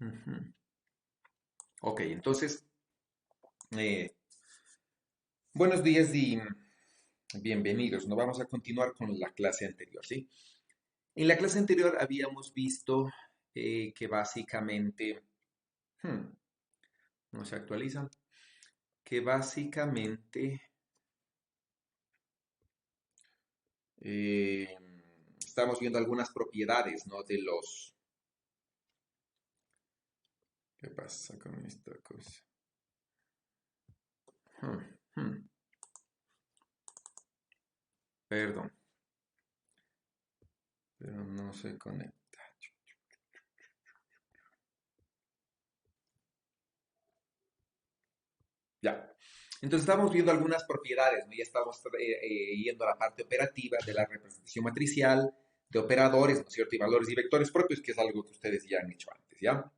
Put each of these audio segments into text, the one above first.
Ujú. Ok, entonces, eh, buenos días y bienvenidos. Nos vamos a continuar con la clase anterior, ¿sí? En la clase anterior habíamos visto que básicamente, hmm, no se actualizan, que básicamente eh, estamos viendo algunas propiedades, ¿no? De los... ¿Qué pasa con esta cosa? Hmm, hmm, perdón, pero no se conecta. Ya. Entonces estamos viendo algunas propiedades, ¿no? Ya estamos yendo a la parte operativa de la representación matricial, de operadores, ¿no es cierto? Y valores y vectores propios, que es algo que ustedes ya han hecho antes, ¿ya?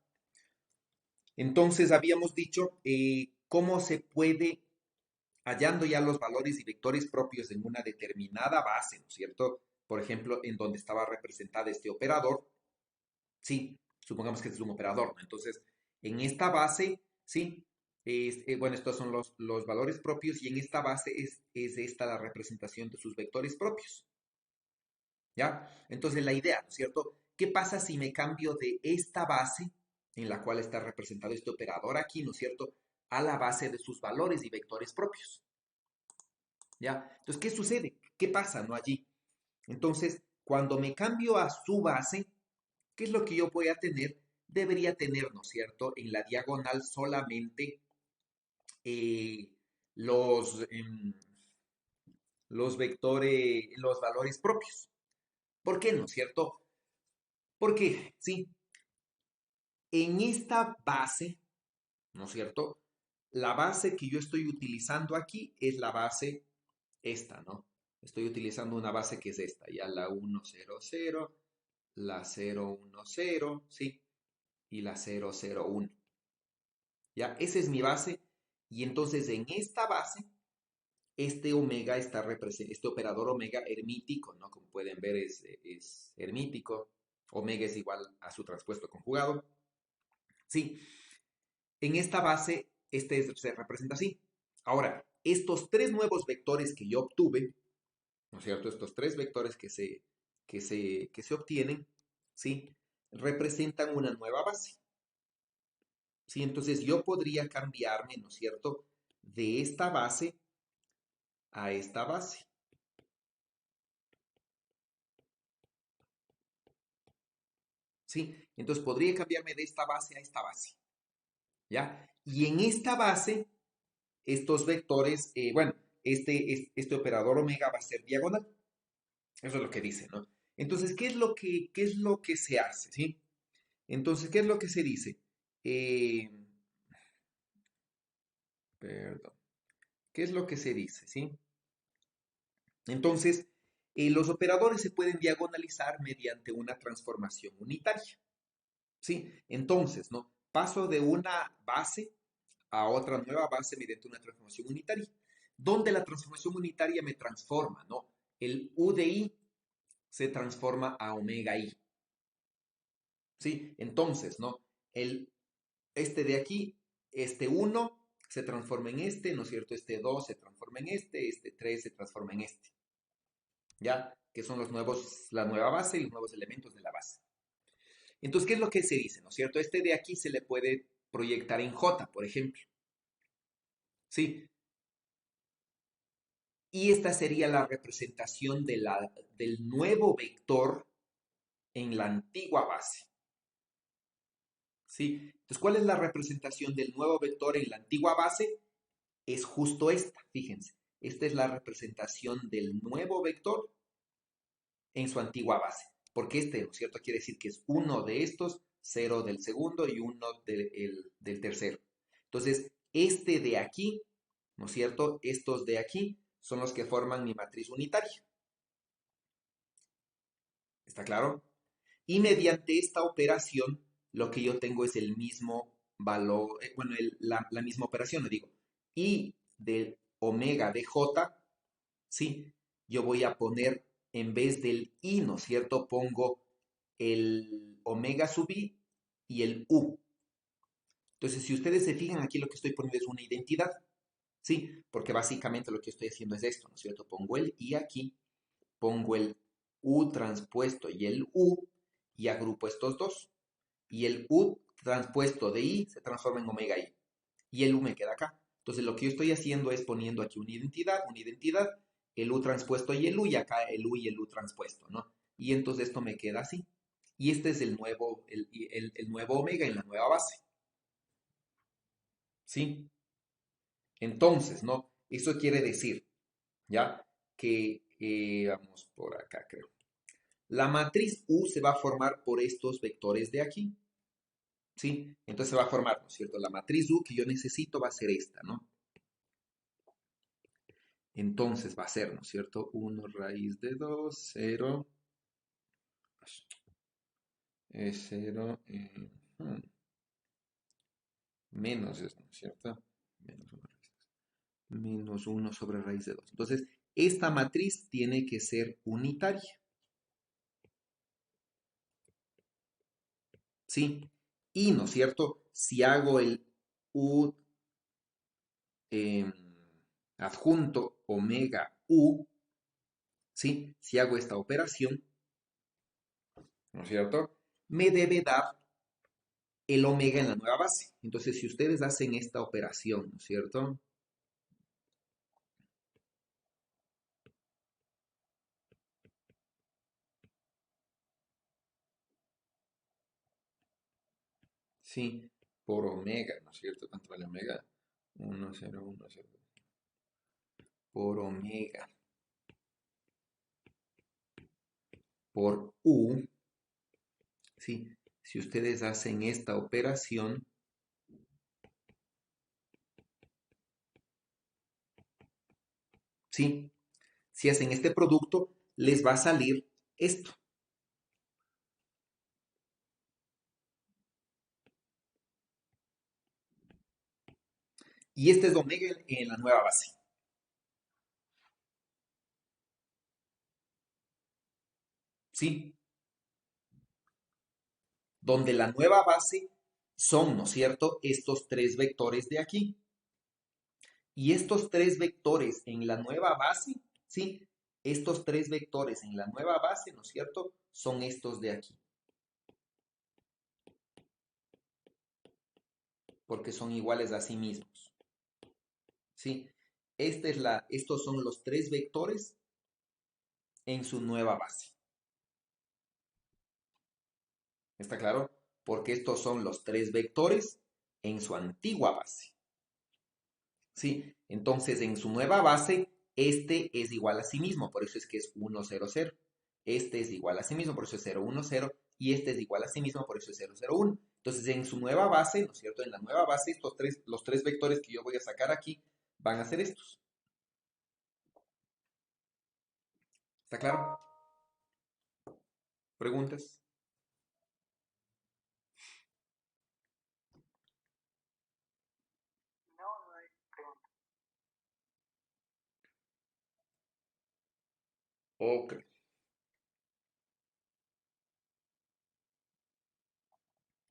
Entonces habíamos dicho cómo se puede, hallando ya los valores y vectores propios en una determinada base, ¿no es cierto? Por ejemplo, en donde estaba representada este operador, sí, supongamos que este es un operador, ¿no? Entonces, en esta base, sí, bueno, estos son los valores propios y en esta base es esta la representación de sus vectores propios, ¿ya? Entonces, la idea, ¿no es cierto? ¿Qué pasa si me cambio de esta base en la cual está representado este operador aquí, ¿no es cierto? A la base de sus valores y vectores propios, ¿ya? Entonces, ¿qué sucede? ¿Qué pasa, no allí? Entonces, cuando me cambio a su base, ¿qué es lo que yo voy a tener? Debería tener, ¿no es cierto? En la diagonal solamente eh, los, los vectores, los valores propios. ¿Por qué, no es cierto? Porque, sí, en esta base, ¿no es cierto? La base que yo estoy utilizando aquí es la base esta, ¿no? Estoy utilizando una base que es esta, ya la 100, la 010, ¿sí? Y la 001. ¿Ya? Esa es mi base. Y entonces en esta base, este omega está este operador omega hermítico, ¿no? Como pueden ver, es hermítico. Omega es igual a su traspuesto conjugado. Sí, en esta base, se representa así. Ahora, estos tres nuevos vectores que yo obtuve, ¿no es cierto? Estos tres vectores que se obtienen, ¿sí? Representan una nueva base. ¿Sí? Entonces yo podría cambiarme, ¿no es cierto? De esta base a esta base. ¿Sí? Entonces podría cambiarme de esta base a esta base. ¿Ya? Y en esta base, estos vectores, bueno, este operador omega va a ser diagonal. Eso es lo que dice, ¿no? Entonces, ¿qué es lo que se hace? ¿Sí? Entonces, ¿qué es lo que se dice? Eh, perdón. ¿Qué es lo que se dice? ¿Sí? Entonces, los operadores se pueden diagonalizar mediante una transformación unitaria. ¿Sí? Entonces, ¿no? Paso de una base a otra nueva base mediante una transformación unitaria, donde la transformación unitaria me transforma, ¿no? El U de I se transforma a omega I, ¿sí? Entonces, ¿no? Este de aquí, este uno se transforma en este, ¿no es cierto? Este 2 se transforma en este 3 se transforma en este, ¿ya? Que son la nueva base y los nuevos elementos de la base. Entonces, ¿qué es lo que se dice, no es cierto? Este de aquí se le puede proyectar en J, por ejemplo, ¿sí? Y esta sería la representación del nuevo vector en la antigua base, ¿sí? Entonces, ¿cuál es la representación del nuevo vector en la antigua base? Es justo esta, fíjense. Esta es la representación del nuevo vector en su antigua base. Porque este, ¿no es cierto? Quiere decir que es uno de estos, cero del segundo y uno del tercero. Entonces, este de aquí, ¿no es cierto? Estos de aquí son los que forman mi matriz unitaria. ¿Está claro? Y mediante esta operación, lo que yo tengo es el mismo valor, bueno, la misma operación, le digo. Y del omega de j, sí, yo voy a poner, en vez del i, ¿no es cierto? Pongo el omega sub i y el u. Entonces, si ustedes se fijan, aquí lo que estoy poniendo es una identidad, ¿sí? Porque básicamente lo que estoy haciendo es esto, ¿no es cierto? Pongo el I aquí, pongo el U transpuesto y el U, y agrupo estos dos. Y el U transpuesto de I se transforma en omega I. Y el U me queda acá. Entonces, lo que yo estoy haciendo es poniendo aquí una identidad, el U transpuesto y el U, y acá el U y el U transpuesto, ¿no? Y entonces esto me queda así. Y este es el nuevo omega en la nueva base, ¿sí? Entonces, ¿no? Eso quiere decir, ¿ya? Que, vamos por acá, creo. La matriz U se va a formar por estos vectores de aquí, ¿sí? Entonces se va a formar, ¿no es cierto? La matriz U que yo necesito va a ser esta, ¿no? Entonces va a ser, ¿no es cierto? 1 raíz de 2, 0, es 0, menos, ¿no es cierto? Menos 1 sobre raíz de 2. Entonces, esta matriz tiene que ser unitaria, ¿sí? Y, ¿no es cierto? Si hago el U eh, adjunto omega U, ¿sí? Si hago esta operación, ¿no es cierto? Me debe dar el omega en la nueva base. Entonces, si ustedes hacen esta operación, ¿no es cierto? Sí, por omega, ¿no es cierto? ¿Cuánto vale omega? 1, 0, 1, 0. Por omega por U, ¿sí? Si ustedes hacen esta operación, ¿sí? Si hacen este producto, les va a salir esto. Y este es omega en la nueva base, ¿sí? Donde la nueva base son, ¿no es cierto?, estos tres vectores de aquí. Y estos tres vectores en la nueva base, ¿sí? Estos tres vectores en la nueva base, ¿no es cierto?, son estos de aquí. Porque son iguales a sí mismos, ¿sí? Estos son los tres vectores en su nueva base. ¿Está claro? Porque estos son los tres vectores en su antigua base. ¿Sí? Entonces, en su nueva base, este es igual a sí mismo, por eso es que es 1, 0, 0. Este es igual a sí mismo, por eso es 0, 1, 0. Y este es igual a sí mismo, por eso es 0, 0, 1. Entonces, en su nueva base, ¿no es cierto? En la nueva base, los tres vectores que yo voy a sacar aquí van a ser estos. ¿Está claro? ¿Preguntas? Ok.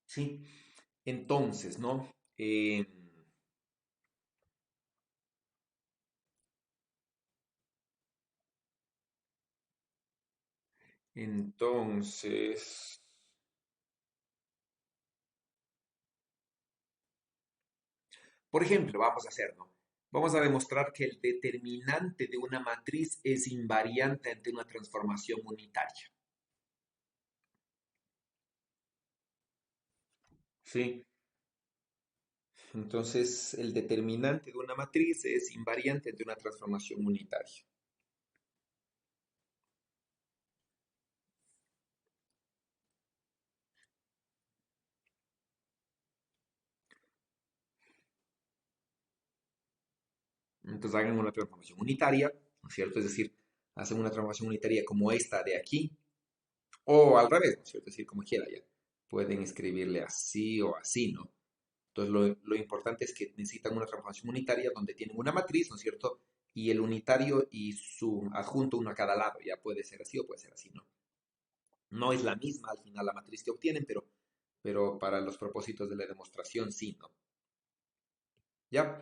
Sí. Entonces, ¿no? Entonces, por ejemplo, vamos a hacer, ¿no? Vamos a demostrar que el determinante de una matriz es invariante ante una transformación unitaria. ¿Sí? Entonces, el determinante de una matriz es invariante ante una transformación unitaria. Entonces, hagan una transformación unitaria, ¿no es cierto? Es decir, hacen una transformación unitaria como esta de aquí, o al revés, ¿no es cierto? Es decir, como quiera ya. Pueden escribirle así o así, ¿no? Entonces, lo importante es que necesitan una transformación unitaria donde tienen una matriz, ¿no es cierto? Y el unitario y su adjunto uno a cada lado. Ya puede ser así o puede ser así, ¿no? No es la misma al final la matriz que obtienen, pero para los propósitos de la demostración sí, ¿no? ¿ya?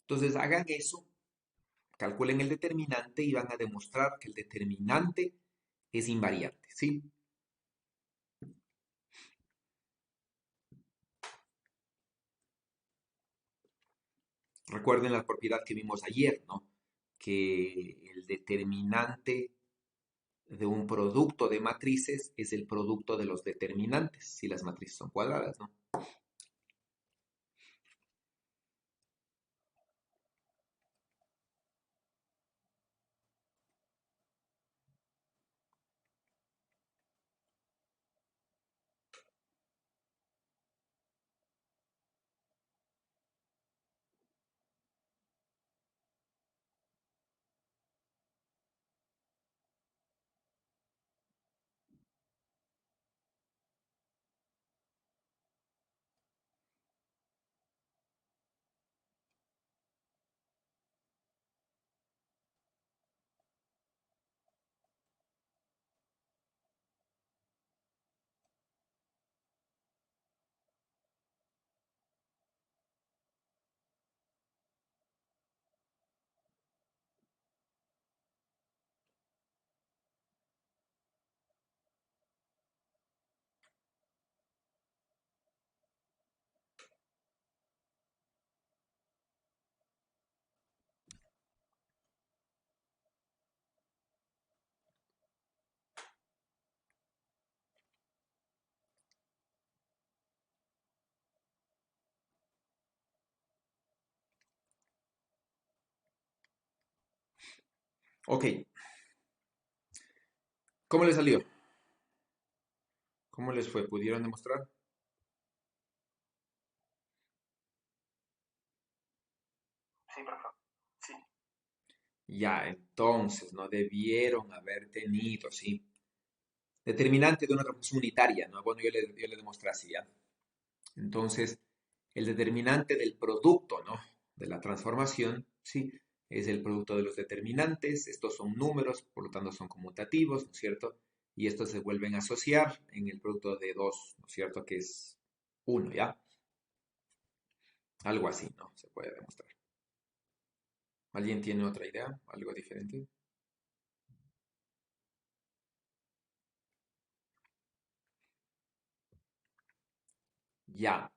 Entonces hagan eso, calculen el determinante y van a demostrar que el determinante es invariante, ¿sí? Recuerden la propiedad que vimos ayer, ¿no? Que el determinante de un producto de matrices es el producto de los determinantes, si las matrices son cuadradas, ¿no? Ok, ¿cómo les salió? ¿Cómo les fue? ¿Pudieron demostrar? Sí, perfecto. Sí. Ya, entonces, no debieron haber tenido, ¿sí? Determinante de una transformación unitaria, ¿no? Bueno, yo le demostré así, ¿ya? Entonces, el determinante del producto, ¿no? De la transformación, ¿sí? Es el producto de los determinantes. Estos son números, por lo tanto son conmutativos, ¿no es cierto? Y estos se vuelven a asociar en el producto de dos, ¿no es cierto? Que es uno, ¿ya? Algo así, ¿no? Se puede demostrar. ¿Alguien tiene otra idea? ¿Algo diferente? Ya.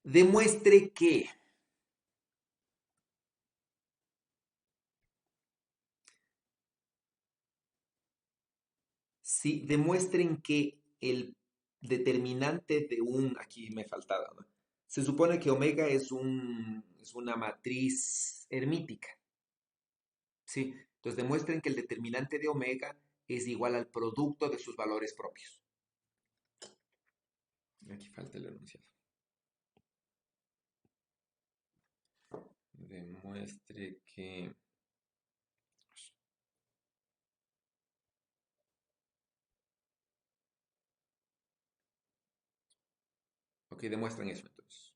Demuestre que sí, demuestren que el determinante de un, aquí me faltaba, ¿no? Se supone que omega es una matriz hermítica, ¿sí? Entonces demuestren que el determinante de omega es igual al producto de sus valores propios. Aquí falta el enunciado. Demuestre que... Ok, demuestren eso entonces.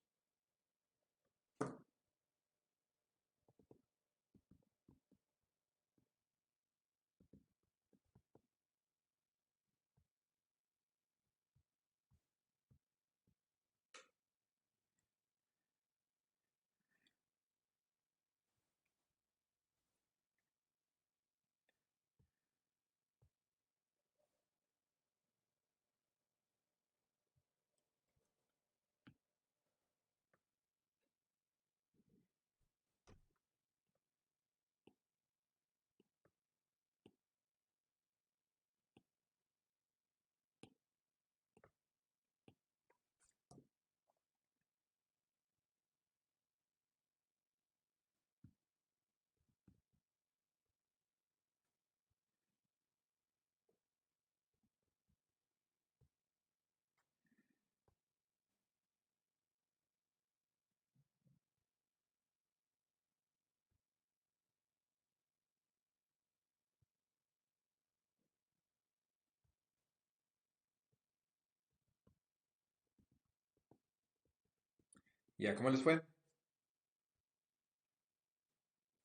¿Ya cómo les fue?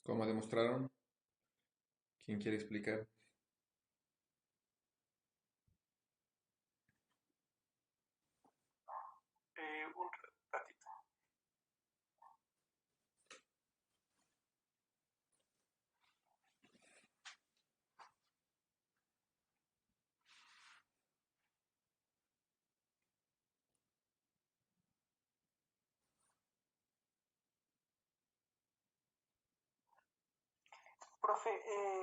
¿Cómo demostraron? ¿Quién quiere explicar? Un ratito. Profe,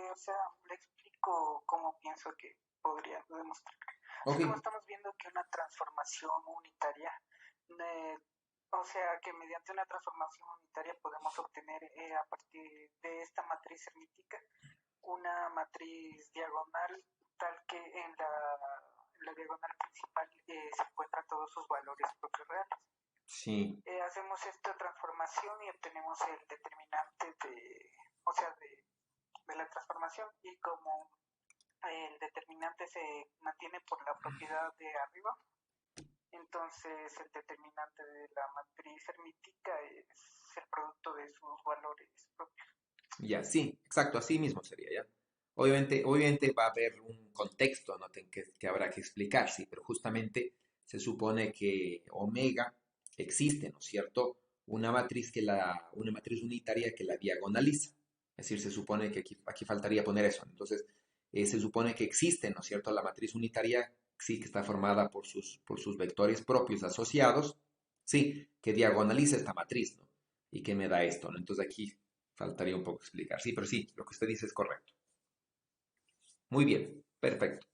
o sea, le explico cómo pienso que podría demostrar. Ok, Así como estamos viendo que una transformación unitaria, eh, o sea, que mediante una transformación unitaria podemos obtener a partir de esta matriz hermítica una matriz diagonal tal que en la diagonal principal se encuentran todos sus valores propios reales. sí, Hacemos esta transformación y obtenemos el determinante o sea, de la transformación y como el determinante se mantiene por la propiedad de arriba, entonces el determinante de la matriz hermítica es el producto de sus valores propios. ya, sí, exacto, así mismo sería, ¿ya? Obviamente va a haber un contexto, ¿no? Que habrá que explicar, sí, pero justamente se supone que omega existe, ¿no es cierto? Una matriz unitaria que la diagonaliza. Es decir, se supone que aquí faltaría poner eso. Entonces, se supone que existe, ¿no es cierto? La matriz unitaria sí que está formada por sus vectores propios asociados, sí, que diagonaliza esta matriz, ¿no? Y que me da esto, ¿no? Entonces aquí faltaría un poco explicar. Sí, pero sí, lo que usted dice es correcto. Muy bien, perfecto.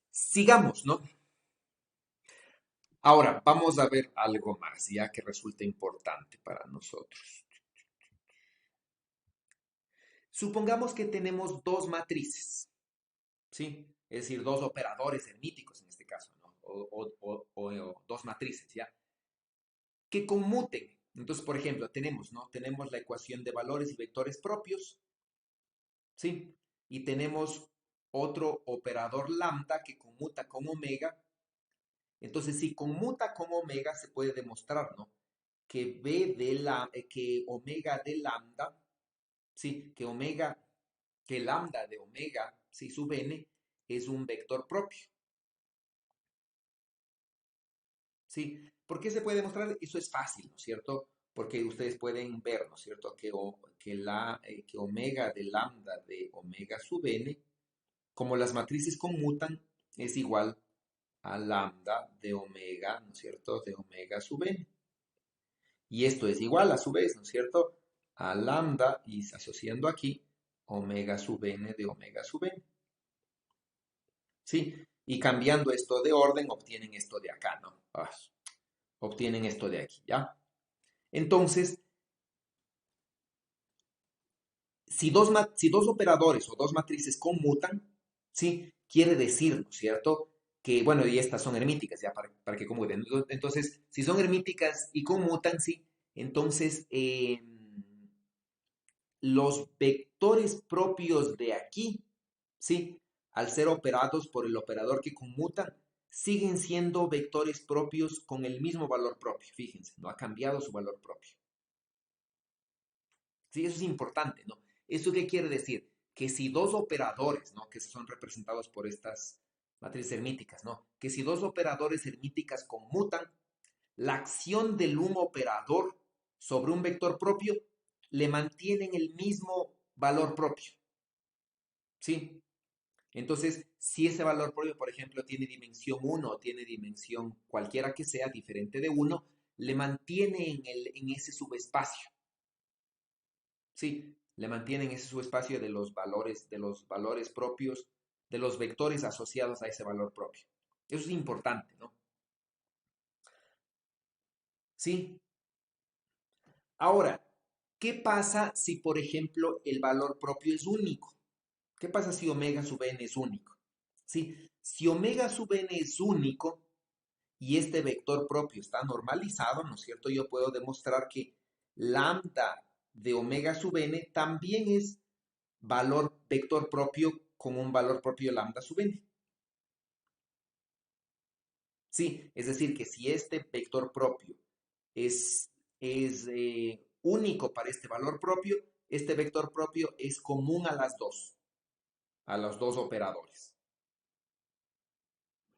Sigamos, ¿no? Ahora, vamos a ver algo más, ya que resulta importante para nosotros. Supongamos que tenemos dos matrices, ¿sí? Es decir, dos operadores hermíticos en este caso, ¿no? O dos matrices, ¿ya? Que conmuten. Entonces, por ejemplo, tenemos, ¿no? Tenemos la ecuación de valores y vectores propios, ¿sí? Y tenemos otro operador lambda que conmuta con omega. Entonces, si conmuta con omega, se puede demostrar, ¿no? Que omega de lambda, ¿sí? Que lambda de omega, ¿sí? Sub n es un vector propio, ¿sí? ¿Por qué se puede demostrar? Eso es fácil, ¿no es cierto? Porque ustedes pueden ver, ¿no es cierto? Que omega de lambda de omega sub n, como las matrices conmutan, es igual a lambda de omega, ¿no es cierto? De omega sub n. Y esto es igual a su vez, ¿no es cierto? A lambda y asociando aquí omega sub n de omega sub n. ¿Sí? Y cambiando esto de orden, obtienen esto de acá, ¿no? Obtienen esto de aquí, ¿ya? Entonces, si dos operadores o dos matrices conmutan, ¿sí? Quiere decir, ¿no es cierto? Que, bueno, y estas son hermíticas, ya, para que conmuten. Entonces, si son hermíticas y conmutan, ¿sí? Entonces, los vectores propios de aquí, ¿sí? Al ser operados por el operador que conmuta, siguen siendo vectores propios con el mismo valor propio. Fíjense, no ha cambiado su valor propio. Sí, eso es importante, ¿no? ¿Eso qué quiere decir? Que si dos operadores, ¿no? Que son representados por estas matrices hermíticas, ¿no? Que si dos operadores hermíticas conmutan, la acción del un operador sobre un vector propio le mantienen el mismo valor propio, ¿sí? Entonces, si ese valor propio, por ejemplo, tiene dimensión uno o tiene dimensión cualquiera que sea diferente de uno, le mantiene en ese subespacio, ¿sí? Le mantiene en ese subespacio de los valores propios, de los vectores asociados a ese valor propio. Eso es importante, ¿no? ¿Sí? Ahora, ¿qué pasa si, por ejemplo, el valor propio es único? ¿Qué pasa si omega sub n es único? ¿Sí? Si omega sub n es único y este vector propio está normalizado, ¿no es cierto? Yo puedo demostrar que lambda de omega sub n también es vector propio con un valor propio lambda sub n. Sí, es decir, que si este vector propio es único para este valor propio, este vector propio es común a los dos operadores.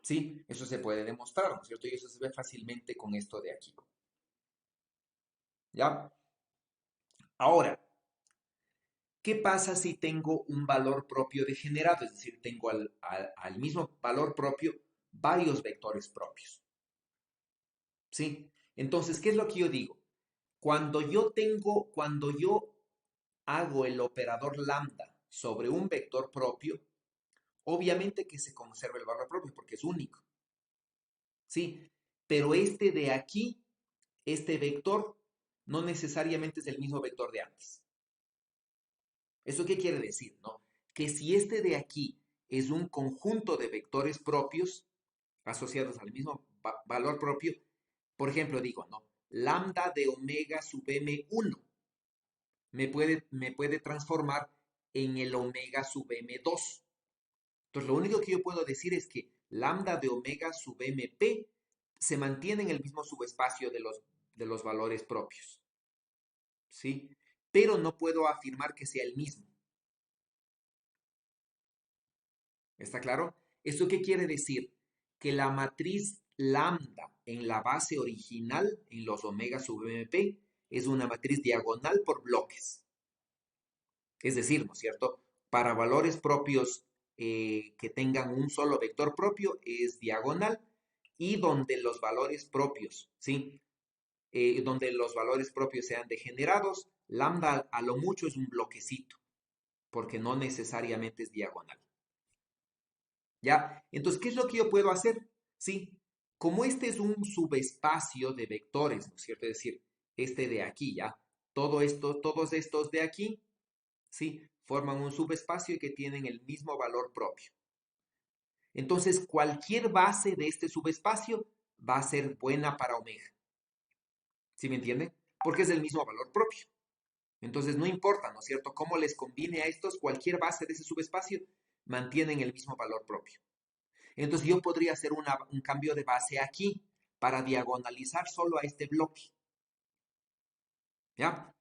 Sí, eso se puede demostrar, ¿no es cierto? Y eso se ve fácilmente con esto de aquí. ¿Ya? Ahora, ¿qué pasa si tengo un valor propio degenerado? Es decir, tengo al mismo valor propio varios vectores propios. ¿Sí? Entonces, ¿qué es lo que yo digo? Cuando yo hago el operador lambda sobre un vector propio, obviamente que se conserva el valor propio porque es único, ¿sí? Pero este de aquí, este vector, no necesariamente es el mismo vector de antes. ¿Eso qué quiere decir, no? Que si este de aquí es un conjunto de vectores propios asociados al mismo valor propio, por ejemplo, digo, ¿no? Lambda de omega sub m1 me puede transformar en el omega sub m2. Entonces, lo único que yo puedo decir es que lambda de omega sub mp se mantiene en el mismo subespacio de los valores propios, ¿sí? Pero no puedo afirmar que sea el mismo. ¿Está claro? ¿Esto qué quiere decir? Que la matriz lambda en la base original, en los omega sub mp, es una matriz diagonal por bloques. Es decir, ¿no es cierto? Para valores propios que tengan un solo vector propio es diagonal y donde los valores propios, ¿sí? Donde los valores propios sean degenerados, lambda a lo mucho es un bloquecito, porque no necesariamente es diagonal. ¿Ya? Entonces, ¿qué es lo que yo puedo hacer? Sí, como este es un subespacio de vectores, ¿no es cierto? Es decir, este de aquí, ¿ya? Todo esto, todos estos de aquí, ¿sí? Forman un subespacio que tienen el mismo valor propio. Entonces, cualquier base de este subespacio va a ser buena para omega. ¿Sí me entiende? Porque es del mismo valor propio. Entonces, no importa, ¿no es cierto? Cómo les combine a estos, cualquier base de ese subespacio mantienen el mismo valor propio. Entonces, yo podría hacer un cambio de base aquí para diagonalizar solo a este bloque. ¿Ya?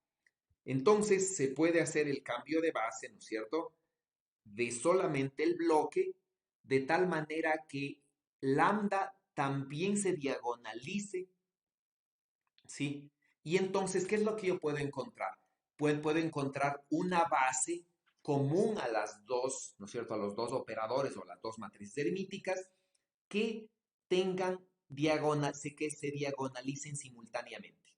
Entonces, se puede hacer el cambio de base, ¿no es cierto? De solamente el bloque, de tal manera que lambda también se diagonalice, ¿sí? Y entonces, ¿qué es lo que yo puedo encontrar? Pues puedo encontrar una base común a las dos, ¿no es cierto? A los dos operadores o las dos matrices hermíticas que tengan que se diagonalicen simultáneamente.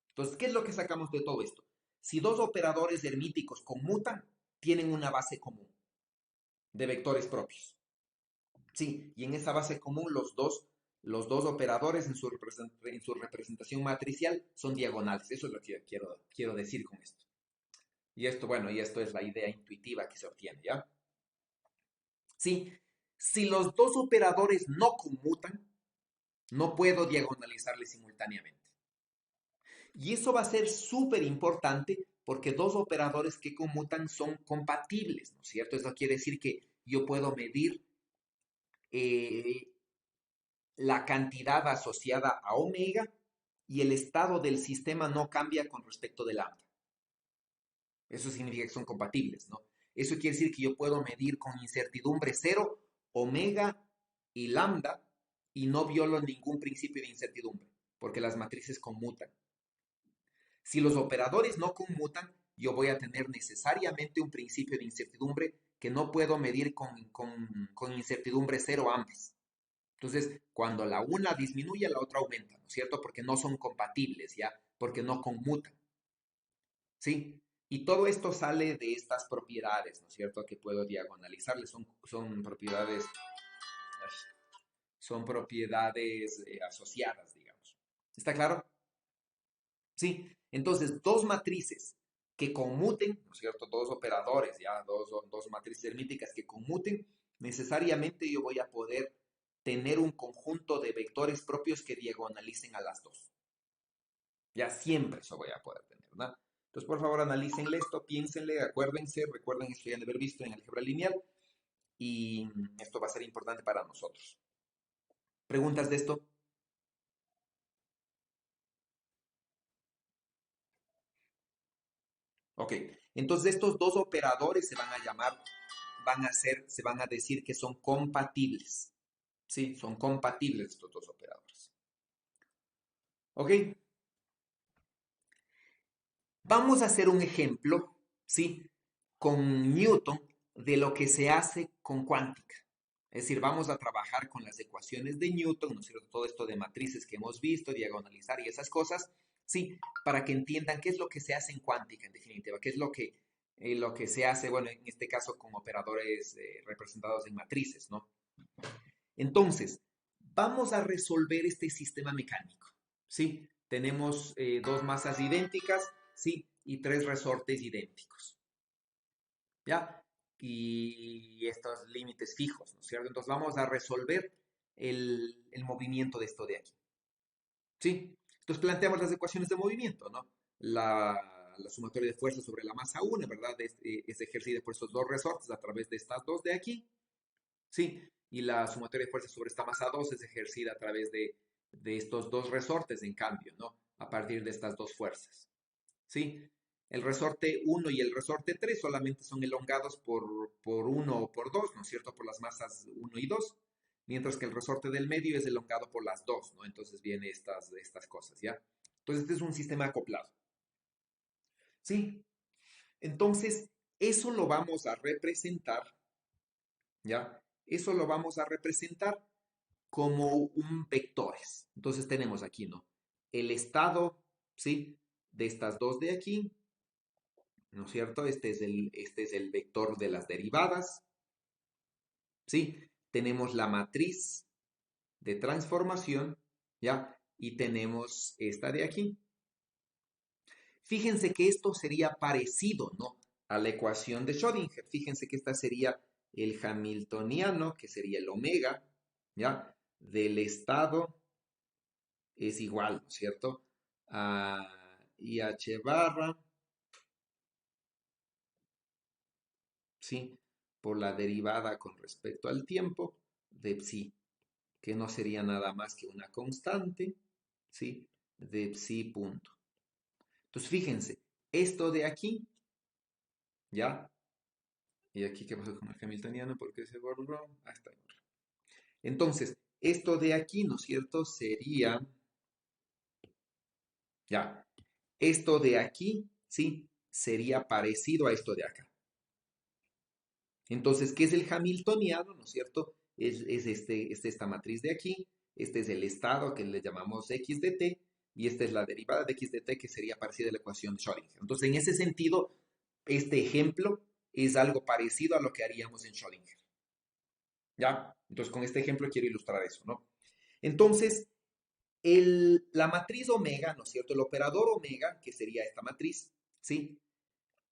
Entonces, ¿qué es lo que sacamos de todo esto? Si dos operadores hermíticos conmutan, tienen una base común de vectores propios. Sí, y en esa base común los dos operadores en su representación matricial son diagonales. Eso es lo que quiero decir con esto. Y esto, bueno, y esto es la idea intuitiva que se obtiene, ¿ya? Sí, si los dos operadores no conmutan, no puedo diagonalizarles simultáneamente. Y eso va a ser súper importante porque dos operadores que conmutan son compatibles, ¿no es cierto? Eso quiere decir que yo puedo medir eh, la cantidad asociada a omega y el estado del sistema no cambia con respecto de lambda. Eso significa que son compatibles, ¿no? Eso quiere decir que yo puedo medir con incertidumbre cero omega y lambda y no violo ningún principio de incertidumbre, porque las matrices conmutan. Si los operadores no conmutan, yo voy a tener necesariamente un principio de incertidumbre que no puedo medir con incertidumbre cero ambas. Entonces, cuando la una disminuye, la otra aumenta, ¿no es cierto? Porque no son compatibles, ¿ya? Porque no conmutan, ¿sí? Y todo esto sale de estas propiedades, ¿no es cierto? Que puedo diagonalizarles. Son propiedades asociadas, digamos. ¿Está claro? Sí. Entonces, dos matrices que conmuten, ¿no es cierto? Dos operadores, ya, dos matrices hermíticas que conmuten, necesariamente yo voy a poder tener un conjunto de vectores propios que diagonalicen a las dos. Ya siempre eso voy a poder tener, ¿verdad? Entonces, por favor, analícenle esto, piénsenle, acuérdense, recuerden esto ya de haber visto en álgebra lineal y esto va a ser importante para nosotros. ¿Preguntas de esto? Ok, entonces estos dos operadores se van a llamar, se van a decir que son compatibles. Sí, son compatibles estos dos operadores. Ok, vamos a hacer un ejemplo, ¿sí? Con Newton de lo que se hace con cuántica. Es decir, vamos a trabajar con las ecuaciones de Newton, ¿no es cierto? Todo esto de matrices que hemos visto, diagonalizar y esas cosas, sí, para que entiendan qué es lo que se hace en cuántica, en definitiva, qué es lo que se hace, bueno, en este caso con operadores representados en matrices, ¿no? Entonces, vamos a resolver este sistema mecánico, ¿sí? Tenemos dos masas idénticas, ¿sí? Y tres resortes idénticos, ¿ya? Y estos límites fijos, ¿no es cierto? Entonces vamos a resolver el movimiento de esto de aquí, ¿sí? Entonces planteamos las ecuaciones de movimiento, ¿no? La sumatoria de fuerzas sobre la masa 1, ¿verdad? Es ejercida por estos dos resortes a través de estas dos de aquí, ¿sí? Y la sumatoria de fuerzas sobre esta masa 2 es ejercida a través de estos dos resortes, en cambio, ¿no? A partir de estas dos fuerzas, ¿sí? El resorte 1 y el resorte 3 solamente son elongados por 1 o por 2, ¿no es cierto? Por las masas 1 y 2, mientras que el resorte del medio es elongado por las 2, ¿no? Entonces vienen estas cosas, ¿ya? Entonces este es un sistema acoplado, ¿sí? Entonces, eso lo vamos a representar, ¿ya? Eso lo vamos a representar como un vectores. Entonces tenemos aquí, ¿no? El estado, ¿sí? De estas dos de aquí, ¿no es cierto? Este es el vector de las derivadas, ¿sí? Tenemos la matriz de transformación, ¿ya? Y tenemos esta de aquí. Fíjense que esto sería parecido, ¿no? A la ecuación de Schrödinger. Fíjense que esta sería el hamiltoniano, que sería el omega, ¿ya? Del estado es igual, ¿no es cierto? A IH barra, ¿sí? Por la derivada con respecto al tiempo de psi, que no sería nada más que una constante, ¿sí? De psi punto. Entonces, fíjense, esto de aquí, ¿ya? Y aquí, ¿qué pasó con el hamiltoniano? ¿Por qué se borró? Ah, está. Entonces, esto de aquí, ¿no es cierto? Sería, ya, esto de aquí, ¿sí? Sería parecido a esto de acá. Entonces, ¿qué es el hamiltoniano? ¿No es cierto? Es esta matriz de aquí, este es el estado que le llamamos x de t, y esta es la derivada de x de t que sería parecida a la ecuación de Schrödinger. Entonces, en ese sentido, este ejemplo es algo parecido a lo que haríamos en Schrödinger. ¿Ya? Entonces, con este ejemplo quiero ilustrar eso, ¿no? Entonces, la matriz omega, ¿no es cierto? El operador omega, que sería esta matriz, ¿sí?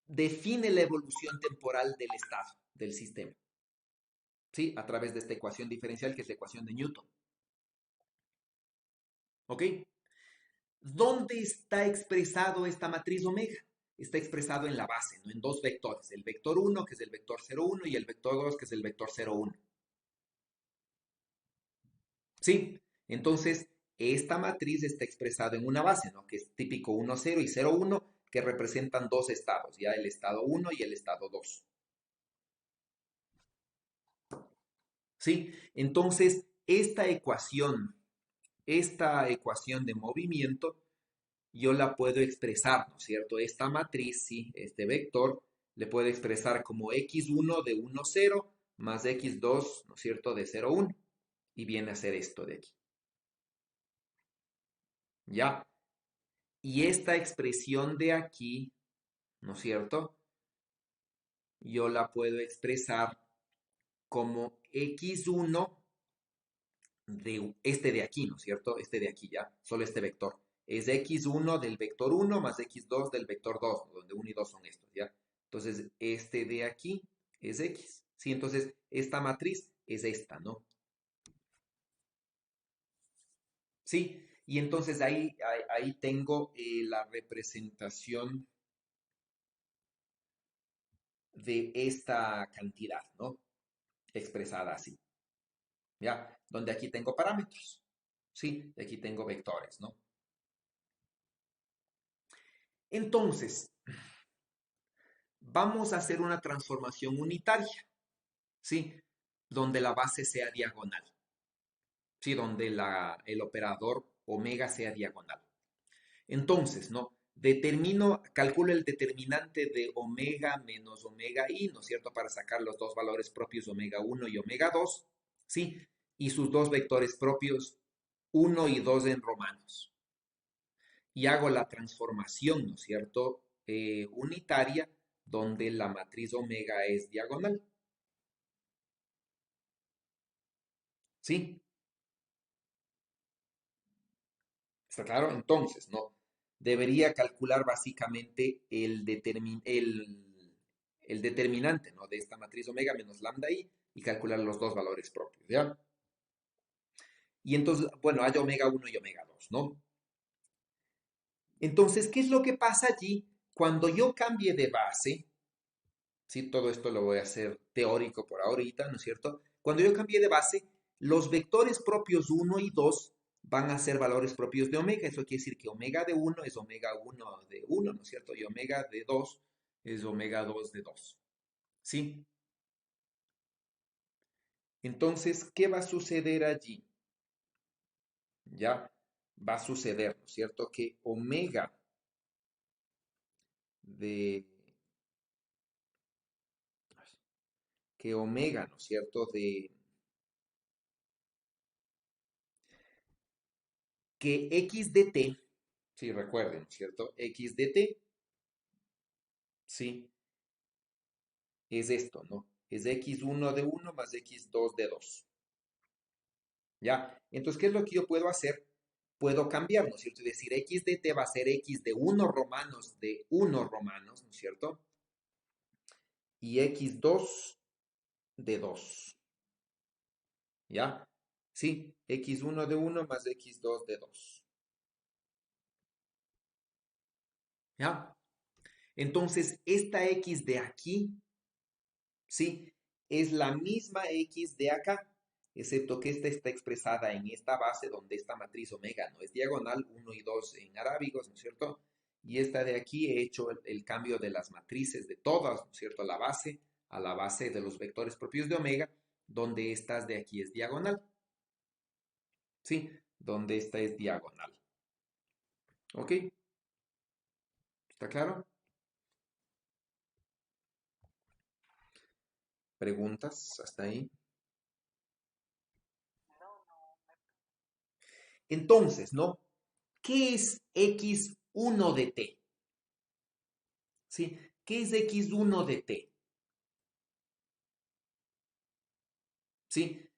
Define la evolución temporal del estado del sistema. ¿Sí? A través de esta ecuación diferencial que es la ecuación de Newton. ¿Ok? ¿Dónde está expresado esta matriz omega? Está expresado en la base, ¿no? En dos vectores. El vector 1, que es el vector 0,1, y el vector 2, que es el vector 0,1. ¿Sí? Entonces, esta matriz está expresada en una base, ¿no? Que es típico 1, 0 y 0, 1, que representan dos estados, ya el estado 1 y el estado 2. ¿Sí? Entonces, esta ecuación de movimiento, yo la puedo expresar, ¿no es cierto? Esta matriz, sí, este vector, le puedo expresar como x1 de 1, 0 más x2, ¿no es cierto?, de 0, 1. Y viene a ser esto de aquí. ¿Ya? Y esta expresión de aquí, ¿no es cierto? Yo la puedo expresar como x1 de este de aquí, ¿no es cierto? Este de aquí ya, solo este vector. Es x1 del vector 1 más x2 del vector 2, donde 1 y 2 son estos, ¿ya? Entonces, este de aquí es x, ¿sí? Entonces, esta matriz es esta, ¿no? ¿Sí? Y entonces ahí tengo la representación de esta cantidad, ¿no? Expresada así, ¿ya? Donde aquí tengo parámetros, ¿sí? Y aquí tengo vectores, ¿no? Entonces, vamos a hacer una transformación unitaria, ¿sí? Donde la base sea diagonal, ¿sí? Donde el operador omega sea diagonal. Entonces, ¿no? Calculo el determinante de omega menos omega i, ¿no es cierto? Para sacar los dos valores propios, omega 1 y omega 2, ¿sí? Y sus dos vectores propios, uno y 2 en romanos. Y hago la transformación, ¿no es cierto? Unitaria, donde la matriz omega es diagonal. ¿Sí? ¿Está claro? Entonces, ¿no? Debería calcular básicamente el determinante, ¿no? De esta matriz omega menos lambda i y calcular los dos valores propios, ¿ya? Y entonces, bueno, hay omega 1 y omega 2, ¿no? Entonces, ¿qué es lo que pasa allí? Cuando yo cambie de base, ¿sí? Todo esto lo voy a hacer teórico por ahorita, ¿no es cierto? Cuando yo cambie de base, los vectores propios 1 y 2 van a ser valores propios de omega. Eso quiere decir que omega de 1 es omega 1 de 1, ¿no es cierto? Y omega de 2 es omega 2 de 2. ¿Sí? Entonces, ¿qué va a suceder allí? Ya va a suceder, ¿no es cierto? De, que omega, ¿no es cierto? Que x de t, sí, recuerden, ¿no es cierto? X de t, sí, es esto, ¿no? Es x1 de 1 más x2 de 2. ¿Ya? Entonces, ¿qué es lo que yo puedo hacer? Puedo cambiar, ¿no es cierto? Es decir, x de t va a ser x de 1 romanos de 1 romanos, ¿no es cierto? Y x2 de 2. ¿Ya? Sí, x1 de 1 más x2 de 2. ¿Ya? Entonces, esta x de aquí, ¿sí? Es la misma x de acá, excepto que esta está expresada en esta base donde esta matriz omega no es diagonal, 1 y 2 en arábigos, ¿no es cierto? Y esta de aquí he hecho el cambio de las matrices de todas, ¿no es cierto? A la base de los vectores propios de omega, donde estas de aquí es diagonal, ¿sí? Donde esta es diagonal. ¿Ok? ¿Está claro? ¿Preguntas hasta ahí? No, no, Entonces, ¿no? ¿Qué es x1 de t? ¿Sí? ¿Qué es x1 de t? ¿Sí?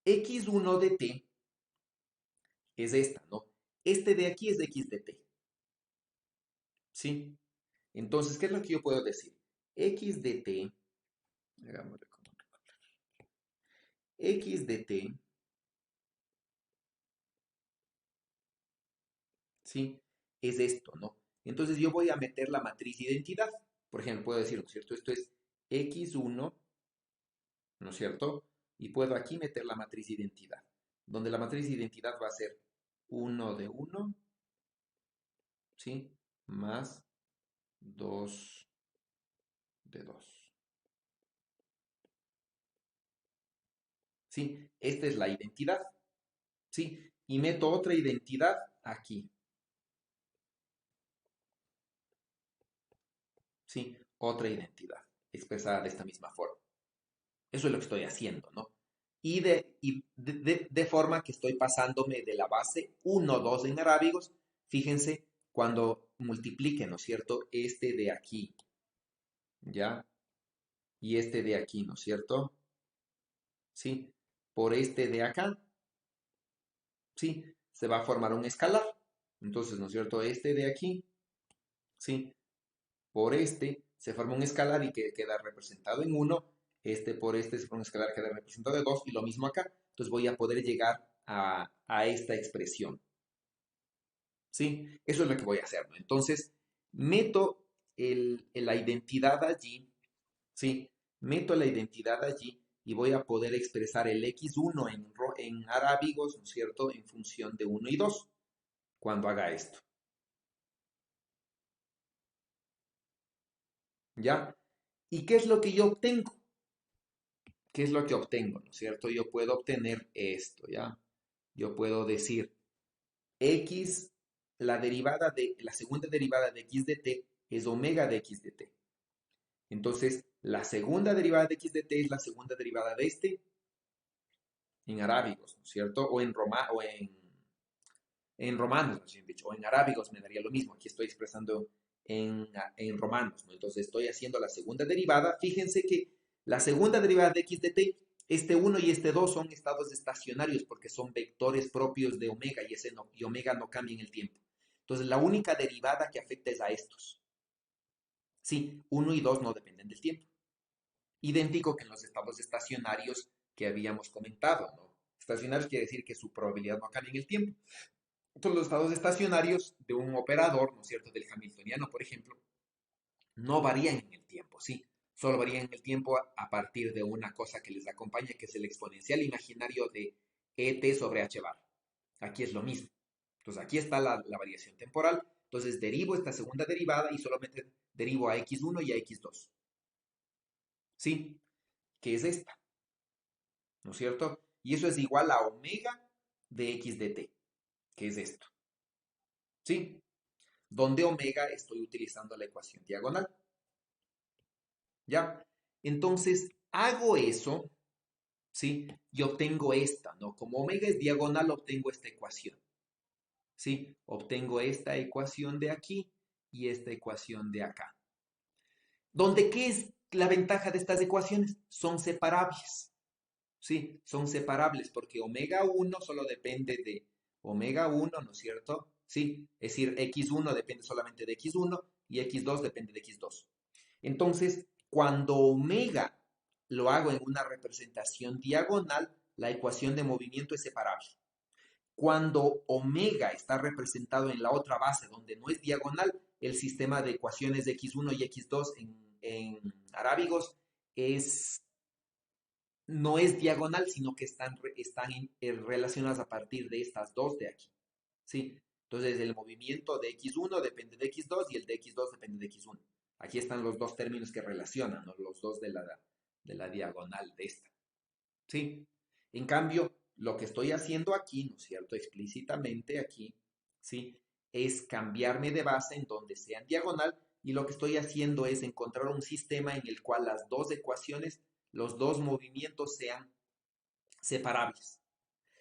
X1 de t es esta, ¿no? Este de aquí es x de t, ¿sí? Entonces, ¿qué es lo que yo puedo decir? X de t, hagámosle como x de t, ¿sí? Es esto, ¿no? Entonces yo voy a meter la matriz identidad. Por ejemplo, puedo decir, ¿no es cierto? Esto es x1, ¿no es cierto? Y puedo aquí meter la matriz identidad, donde la matriz identidad va a ser 1 de 1, ¿sí? Más 2 de 2. ¿Sí? Esta es la identidad, ¿sí? Y meto otra identidad aquí, ¿sí? Otra identidad expresada de esta misma forma. Eso es lo que estoy haciendo, ¿no? Y de forma que estoy pasándome de la base 1, 2 en arábigos. Fíjense, cuando multiplique, ¿no es cierto? Este de aquí, ¿ya? Y este de aquí, ¿no es cierto? ¿Sí? Por este de acá, ¿sí? Se va a formar un escalar. Entonces, ¿no es cierto? Este de aquí, ¿sí? Por este se forma un escalar y que queda representado en 1. Este por este se forma un escalar que queda representado en 2. Y lo mismo acá. Entonces voy a poder llegar a esta expresión. ¿Sí? Eso es lo que voy a hacer, ¿no? Entonces, meto la identidad allí, ¿sí? Meto la identidad allí y voy a poder expresar el x1 en arábigos, ¿no es cierto? En función de 1 y 2 cuando haga esto. ¿Ya? ¿Y qué es lo que yo obtengo? ¿Qué es lo que obtengo? ¿No es cierto? Yo puedo obtener esto, ¿ya? Yo puedo decir x, la segunda derivada de x de t es omega de x de t. Entonces, la segunda derivada de x de t es la segunda derivada de este en arábigos, ¿no es cierto? En romanos, más bien dicho, o en arábigos me daría lo mismo. Aquí estoy expresando en romanos, ¿no? Entonces estoy haciendo la segunda derivada. Fíjense que la segunda derivada de x de t, este uno y este 2 son estados estacionarios porque son vectores propios de omega y omega no cambia en el tiempo. Entonces la única derivada que afecta es a estos. Sí, uno y 2 no dependen del tiempo. Idéntico que en los estados estacionarios que habíamos comentado, ¿no? Estacionarios quiere decir que su probabilidad no cambia en el tiempo. Entonces, los estados estacionarios de un operador, ¿no es cierto?, del hamiltoniano, por ejemplo, no varían en el tiempo, ¿sí? Solo varían en el tiempo a partir de una cosa que les acompaña, que es el exponencial imaginario de ET sobre h bar. Aquí es lo mismo. Entonces, aquí está la variación temporal. Entonces, derivo esta segunda derivada y solamente derivo a x1 y a x2. ¿Sí? Que es esta, ¿no es cierto? Y eso es igual a omega de x de t, que es esto. ¿Sí? Donde omega estoy utilizando la ecuación diagonal. ¿Ya? Entonces, hago eso, ¿sí? Y obtengo esta, ¿no? Como omega es diagonal, obtengo esta ecuación, ¿sí? Obtengo esta ecuación de aquí y esta ecuación de acá. ¿Dónde qué es la ventaja de estas ecuaciones? Son separables, ¿sí? Son separables porque omega 1 solo depende de omega 1, ¿no es cierto? Sí, es decir, x1 depende solamente de x1 y x2 depende de x2. Entonces, cuando omega lo hago en una representación diagonal, la ecuación de movimiento es separable. Cuando omega está representado en la otra base donde no es diagonal, el sistema de ecuaciones de x1 y x2 en arábigos no es diagonal, sino que están relacionadas a partir de estas dos de aquí. ¿Sí? Entonces, el movimiento de x1 depende de x2 y el de x2 depende de x1. Aquí están los dos términos que relacionan, ¿no? Los dos de la diagonal de esta. ¿Sí? En cambio, lo que estoy haciendo aquí, ¿no es cierto? Explícitamente aquí, ¿sí? Es cambiarme de base en donde sean diagonal y lo que estoy haciendo es encontrar un sistema en el cual las dos ecuaciones, los dos movimientos sean separables.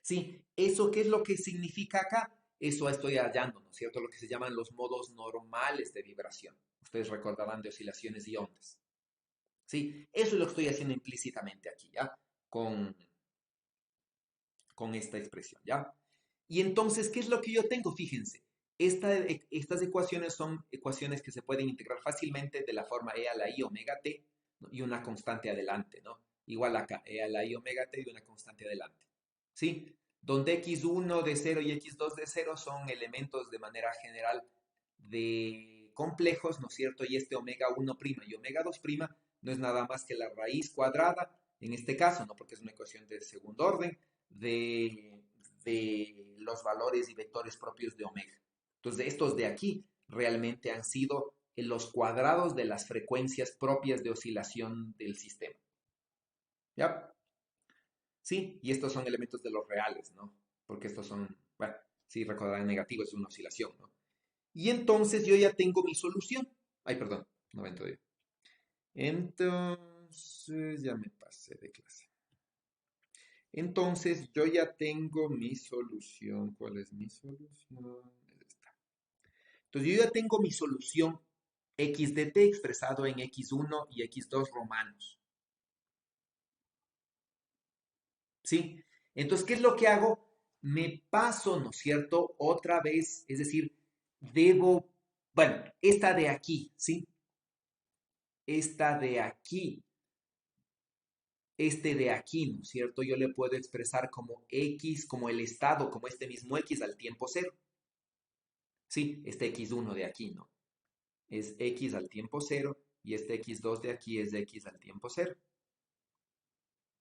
¿Sí? ¿Eso qué es lo que significa acá? Eso estoy hallando, ¿no es cierto? Lo que se llaman los modos normales de vibración. Ustedes recordarán de oscilaciones y ondas. ¿Sí? Eso es lo que estoy haciendo implícitamente aquí, ¿ya? Con esta expresión, ¿ya? Y entonces, ¿qué es lo que yo tengo? Fíjense, estas ecuaciones son ecuaciones que se pueden integrar fácilmente de la forma e a la i omega t, ¿no? Y una constante adelante, ¿no? Igual acá, e a la i omega t y una constante adelante, ¿sí? Donde x1 de 0 y x2 de 0 son elementos de manera general de complejos, ¿no es cierto? Y este omega 1' y omega 2' no es nada más que la raíz cuadrada, en este caso, ¿no? Porque es una ecuación de segundo orden, de los valores y vectores propios de omega. Entonces, estos de aquí realmente han sido los cuadrados de las frecuencias propias de oscilación del sistema. ¿Ya? Sí, y estos son elementos de los reales, ¿no? Porque estos son, bueno, sí, recordarán negativo, es una oscilación, ¿no? Y entonces yo ya tengo mi solución. Ay, perdón, no ven todavía. Entonces, ya me pasé de clase. Entonces, yo ya tengo mi solución. ¿Cuál es mi solución? Esta. Entonces, yo ya tengo mi solución x de t expresado en x1 y x2 romanos. ¿Sí? Entonces, ¿qué es lo que hago? Me paso, ¿no es cierto? Otra vez, es decir, bueno, esta de aquí, ¿sí? Esta de aquí, este de aquí, ¿no es cierto? Yo le puedo expresar como x, como el estado, como este mismo x al tiempo cero. Sí, este x1 de aquí, ¿no? Es x al tiempo cero y este x2 de aquí es x al tiempo cero.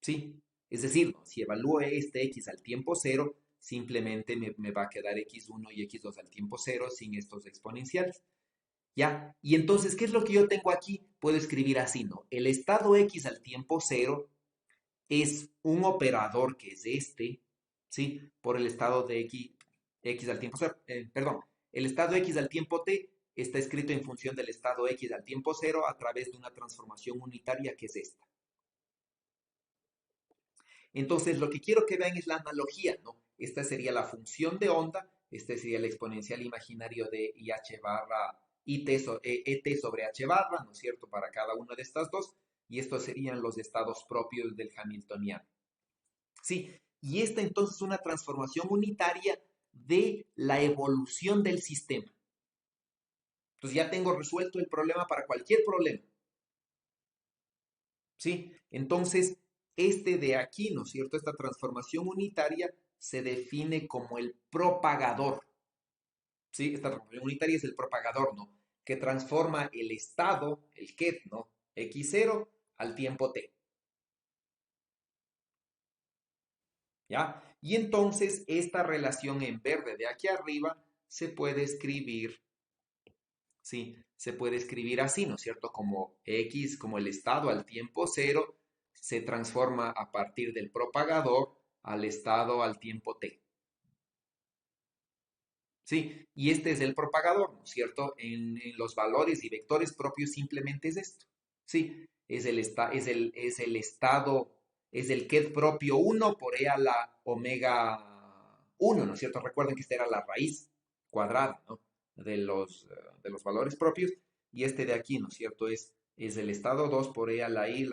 ¿Sí? Es decir, ¿no? Si evalúo este x al tiempo cero, simplemente me va a quedar x1 y x2 al tiempo cero sin estos exponenciales. ¿Ya? Y entonces, ¿qué es lo que yo tengo aquí? Puedo escribir así, ¿no? El estado x al tiempo cero es un operador que es este, ¿sí? Por el estado de x al tiempo cero, perdón, el estado x al tiempo t está escrito en función del estado X al tiempo cero a través de una transformación unitaria que es esta. Entonces, lo que quiero que vean es la analogía, ¿no? Esta sería la función de onda, este sería el exponencial imaginario de IH barra ET sobre H barra, ¿no es cierto?, para cada una de estas dos, y estos serían los estados propios del Hamiltoniano. Sí, y esta entonces es una transformación unitaria de la evolución del sistema. Entonces ya tengo resuelto el problema para cualquier problema. ¿Sí? Entonces, este de aquí, ¿no es cierto? Esta transformación unitaria se define como el propagador. ¿Sí? Esta transformación unitaria es el propagador, ¿no? Que transforma el estado, el ket, ¿no? X0 al tiempo t. ¿Ya? Y entonces esta relación en verde de aquí arriba se puede escribir, ¿sí? Se puede escribir así, ¿no es cierto? Como X, como el estado al tiempo cero, se transforma a partir del propagador al estado al tiempo t. ¿Sí? Y este es el propagador, ¿no es cierto? En los valores y vectores propios simplemente es esto. ¿Sí? Es el estado, es el ket propio 1 por e a la omega 1, ¿no es cierto? Recuerden que esta era la raíz cuadrada, ¿no? De los valores propios. Y este de aquí, ¿no es cierto? Es el estado 2 por e a la i,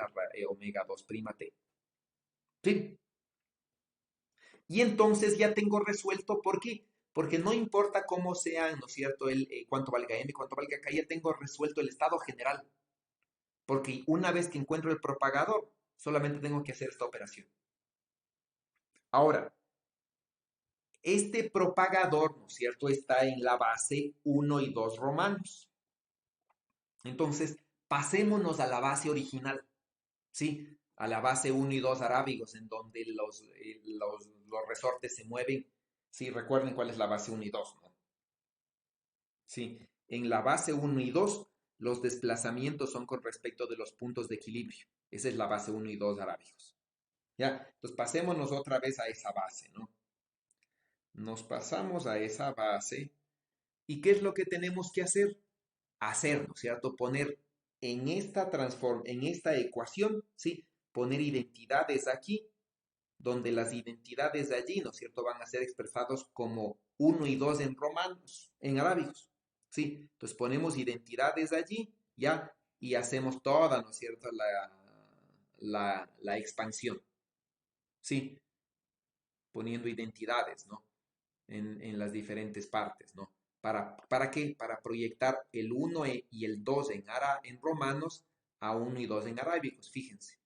omega 2' t. ¿Sí? Y entonces ya tengo resuelto, ¿por qué? Porque no importa cómo sea, ¿no es cierto?, cuánto valga m, cuánto valga k, ya tengo resuelto el estado general. Porque una vez que encuentro el propagador, solamente tengo que hacer esta operación. Ahora, este propagador, ¿no es cierto?, está en la base 1 y 2 romanos. Entonces, pasémonos a la base original, ¿sí? A la base 1 y 2 arábigos, en donde los resortes se mueven. Sí, recuerden cuál es la base 1 y 2, ¿no? Sí, en la base 1 y 2, los desplazamientos son con respecto de los puntos de equilibrio. Esa es la base 1 y 2 arábigos. ¿Ya? Entonces pasémonos otra vez a esa base, ¿no? Nos pasamos a esa base. ¿Y qué es lo que tenemos que hacer? Hacer, ¿no es cierto? Poner en esta ecuación, ¿sí? Poner identidades aquí, donde las identidades de allí, ¿no es cierto?, van a ser expresados como 1 y 2 en romanos, en arábigos, ¿sí? Entonces ponemos identidades allí, ¿ya? Y hacemos toda, ¿no es cierto?, la expansión, ¿sí? Poniendo identidades, ¿no? En las diferentes partes, ¿no? ¿Para qué? Para proyectar el 1 y el 2 en romanos a 1 y 2 en arábigos, fíjense.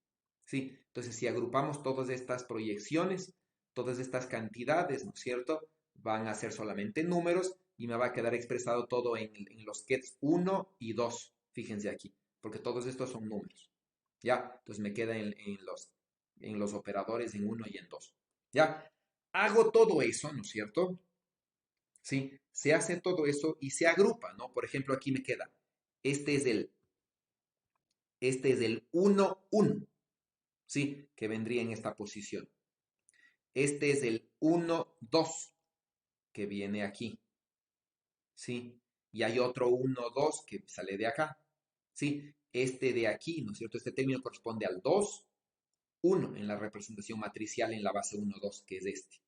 ¿Sí? Entonces, si agrupamos todas estas proyecciones, todas estas cantidades, ¿no es cierto?, van a ser solamente números y me va a quedar expresado todo en los kets 1 y 2, fíjense aquí, porque todos estos son números. ¿Ya? Entonces me queda en los operadores en 1 y en 2. ¿Ya? Hago todo eso, ¿no es cierto? ¿Sí? Se hace todo eso y se agrupa, ¿no? Por ejemplo, aquí me queda, este es el, este es el 1, 1, ¿sí? Que vendría en esta posición. Este es el 1, 2, que viene aquí, ¿sí? Y hay otro 1, 2 que sale de acá, ¿sí? Este de aquí, ¿no es cierto? Este término corresponde al 2, 1 en la representación matricial en la base 1, 2, que es este.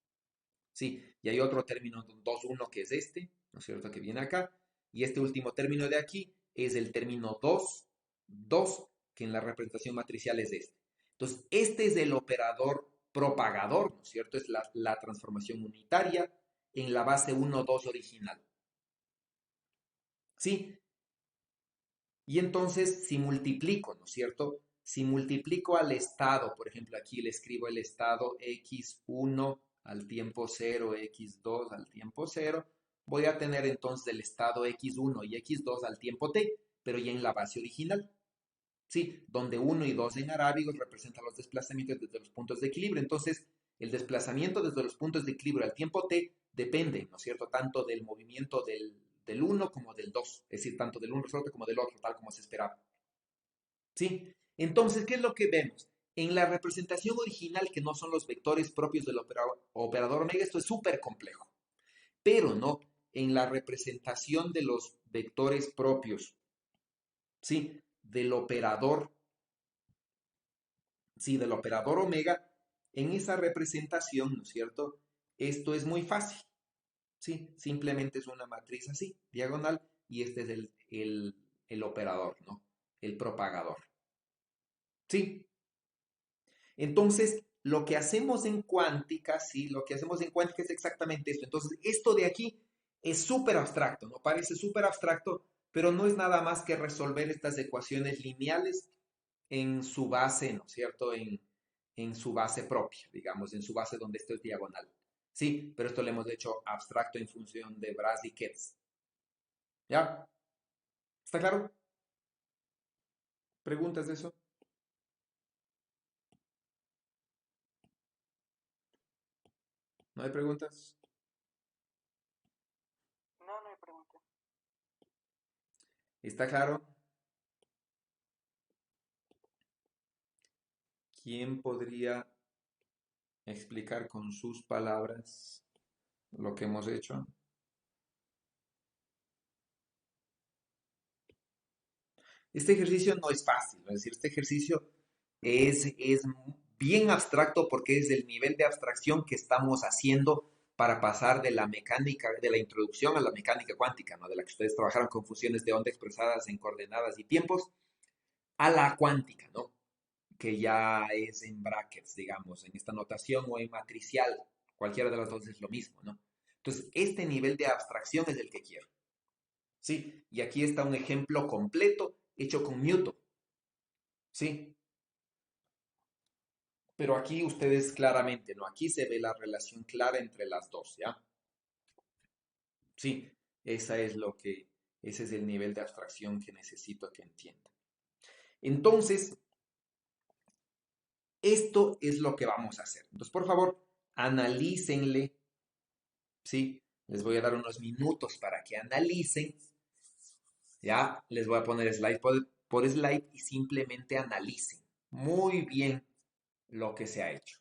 Sí, y hay otro término 2, 1 que es este, ¿no es cierto?, que viene acá. Y este último término de aquí es el término 2, 2, que en la representación matricial es este. Entonces, este es el operador propagador, ¿no es cierto? Es la transformación unitaria en la base 1, 2 original. ¿Sí? Y entonces, si multiplico, ¿no es cierto? Si multiplico al estado, por ejemplo, aquí le escribo el estado x1 al tiempo 0, x2 al tiempo 0, voy a tener entonces el estado x1 y x2 al tiempo t, pero ya en la base original. ¿Sí? Donde 1 y 2 en arábigos representan los desplazamientos desde los puntos de equilibrio. Entonces, el desplazamiento desde los puntos de equilibrio al tiempo t depende, ¿no es cierto?, tanto del movimiento del 1 como del 2, es decir, tanto del un resorte como del otro, tal como se esperaba. ¿Sí? Entonces, ¿qué es lo que vemos? En la representación original, que no son los vectores propios del operador omega, esto es súper complejo. Pero, ¿no? En la representación de vectores propios, ¿sí? Del operador, ¿sí? Del operador omega en esa representación, ¿no es cierto? Esto es muy fácil, ¿sí? Simplemente es una matriz así, diagonal, y este es el operador, ¿no? El propagador, ¿sí? Entonces, lo que hacemos en cuántica, sí, lo que hacemos en cuántica es exactamente esto. Entonces, esto de aquí es súper abstracto, ¿no? Parece súper abstracto, pero no es nada más que resolver estas ecuaciones lineales en su base, ¿no es cierto? En su base propia, digamos, en su base donde esto es diagonal. Sí, pero esto lo hemos hecho abstracto en función de Bras y Ketz. ¿Ya? ¿Está claro? ¿Preguntas de eso? ¿No hay preguntas? No, no hay pregunta. ¿Está claro? ¿Quién podría explicar con sus palabras lo que hemos hecho? Este ejercicio no es fácil, ¿no? Es decir, este ejercicio es bien abstracto porque es el nivel de abstracción que estamos haciendo para pasar de la mecánica, de la introducción a la mecánica cuántica, ¿no? De la que ustedes trabajaron con funciones de onda expresadas en coordenadas y tiempos, a la cuántica, ¿no? Que ya es en brackets, digamos, en esta notación o en matricial, cualquiera de las dos es lo mismo, ¿no? Entonces, este nivel de abstracción es el que quiero, ¿sí? Y aquí está un ejemplo completo hecho con Newton, ¿sí? Pero aquí ustedes claramente, ¿no? Aquí se ve la relación clara entre las dos, ¿ya? Sí, esa es lo que, ese es el nivel de abstracción que necesito que entiendan. Entonces, esto es lo que vamos a hacer. Entonces, por favor, analícenle, ¿sí? Les voy a dar unos minutos para que analicen, ¿ya? Les voy a poner slide por slide y simplemente analicen muy bien lo que se ha hecho.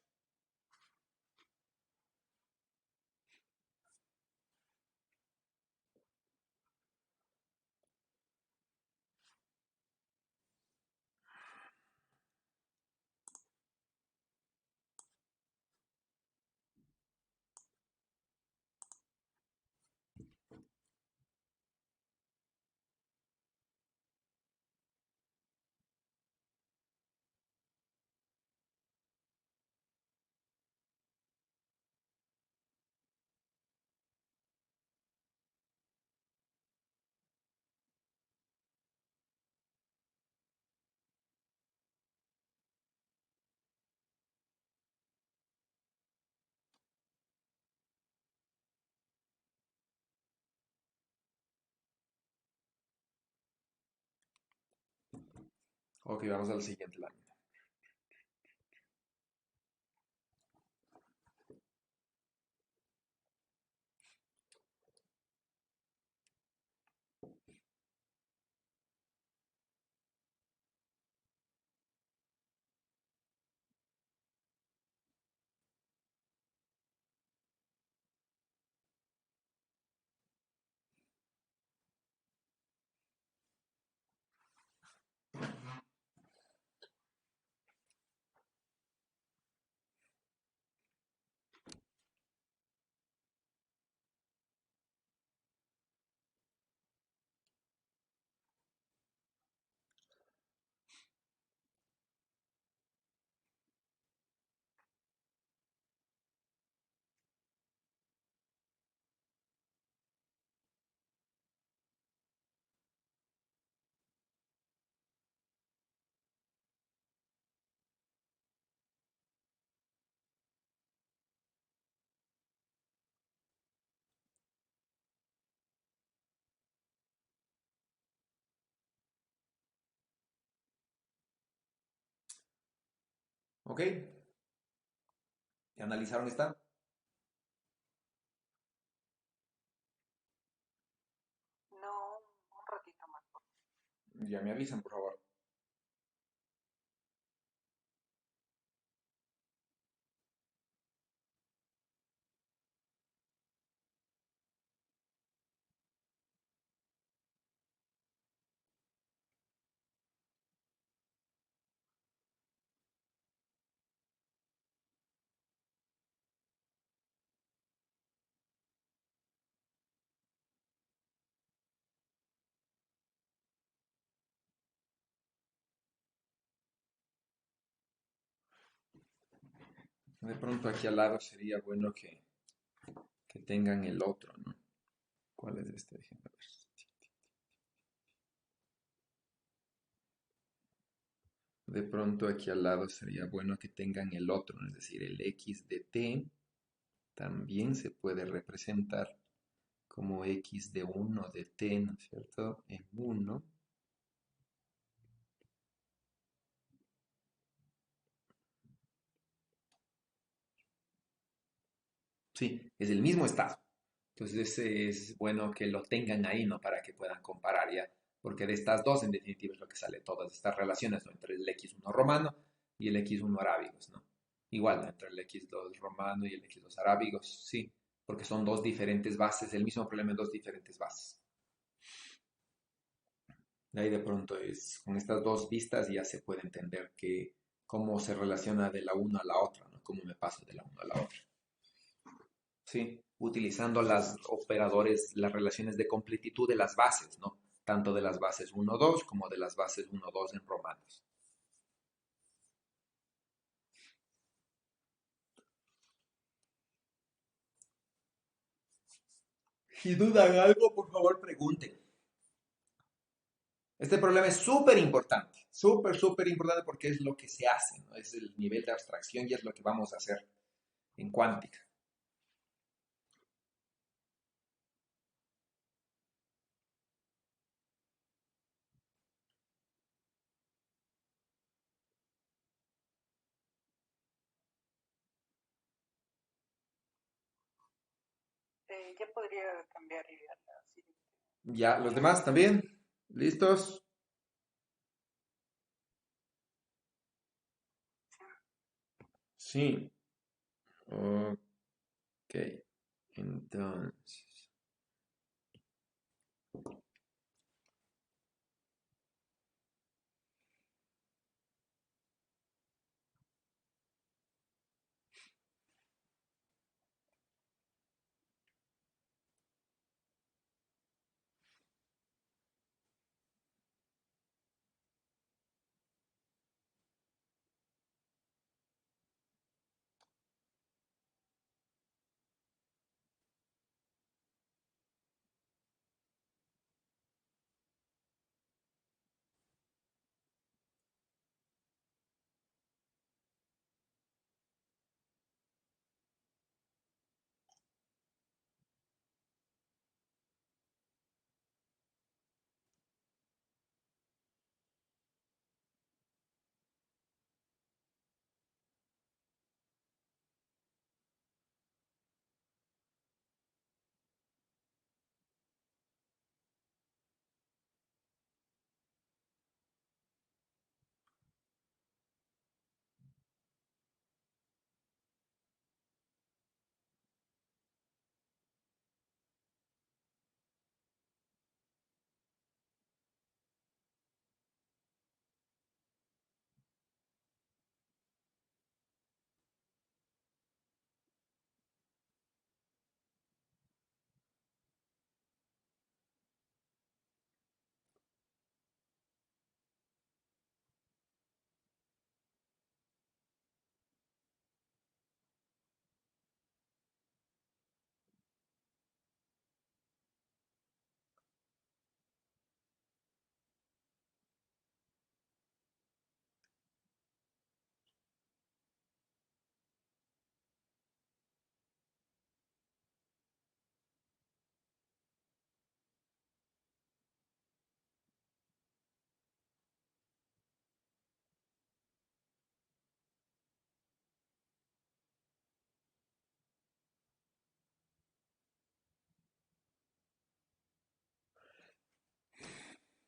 Ok, vamos a la siguiente lámina. Ok, ¿ya analizaron esta? No, un ratito más. Ya me avisan, por favor. De pronto aquí al lado sería bueno que tengan el otro, ¿no? ¿Cuál es este? Déjenme ver. De pronto aquí al lado sería bueno que tengan el otro, ¿no? Es decir, el x de t también se puede representar como x de 1 de t, ¿no es cierto? En 1. Sí, es el mismo estado. Entonces es bueno que lo tengan ahí, ¿no? Para que puedan comparar ya. Porque de estas dos, en definitiva, es lo que sale todas estas relaciones, ¿no? Entre el X1 romano y el X1 arábigos, ¿no? Igual, ¿no? Entre el X2 romano y el X2 arábigos, sí. Porque son dos diferentes bases, el mismo problema en dos diferentes bases. De ahí de pronto es, con estas dos vistas ya se puede entender cómo se relaciona de la una a la otra, ¿no? Cómo me paso de la una a la otra. Sí, utilizando las operadores, las relaciones de completitud de las bases, ¿no? Tanto de las bases 1, 2 como de las bases 1, 2 en romanos. Si dudan algo, por favor pregunten. Este problema es súper importante, súper importante porque es lo que se hace, ¿no? Es el nivel de abstracción y es lo que vamos a hacer en cuántica. Ya podría cambiar a la siguiente. Ya, los demás también, ¿listos? Sí, ok, entonces,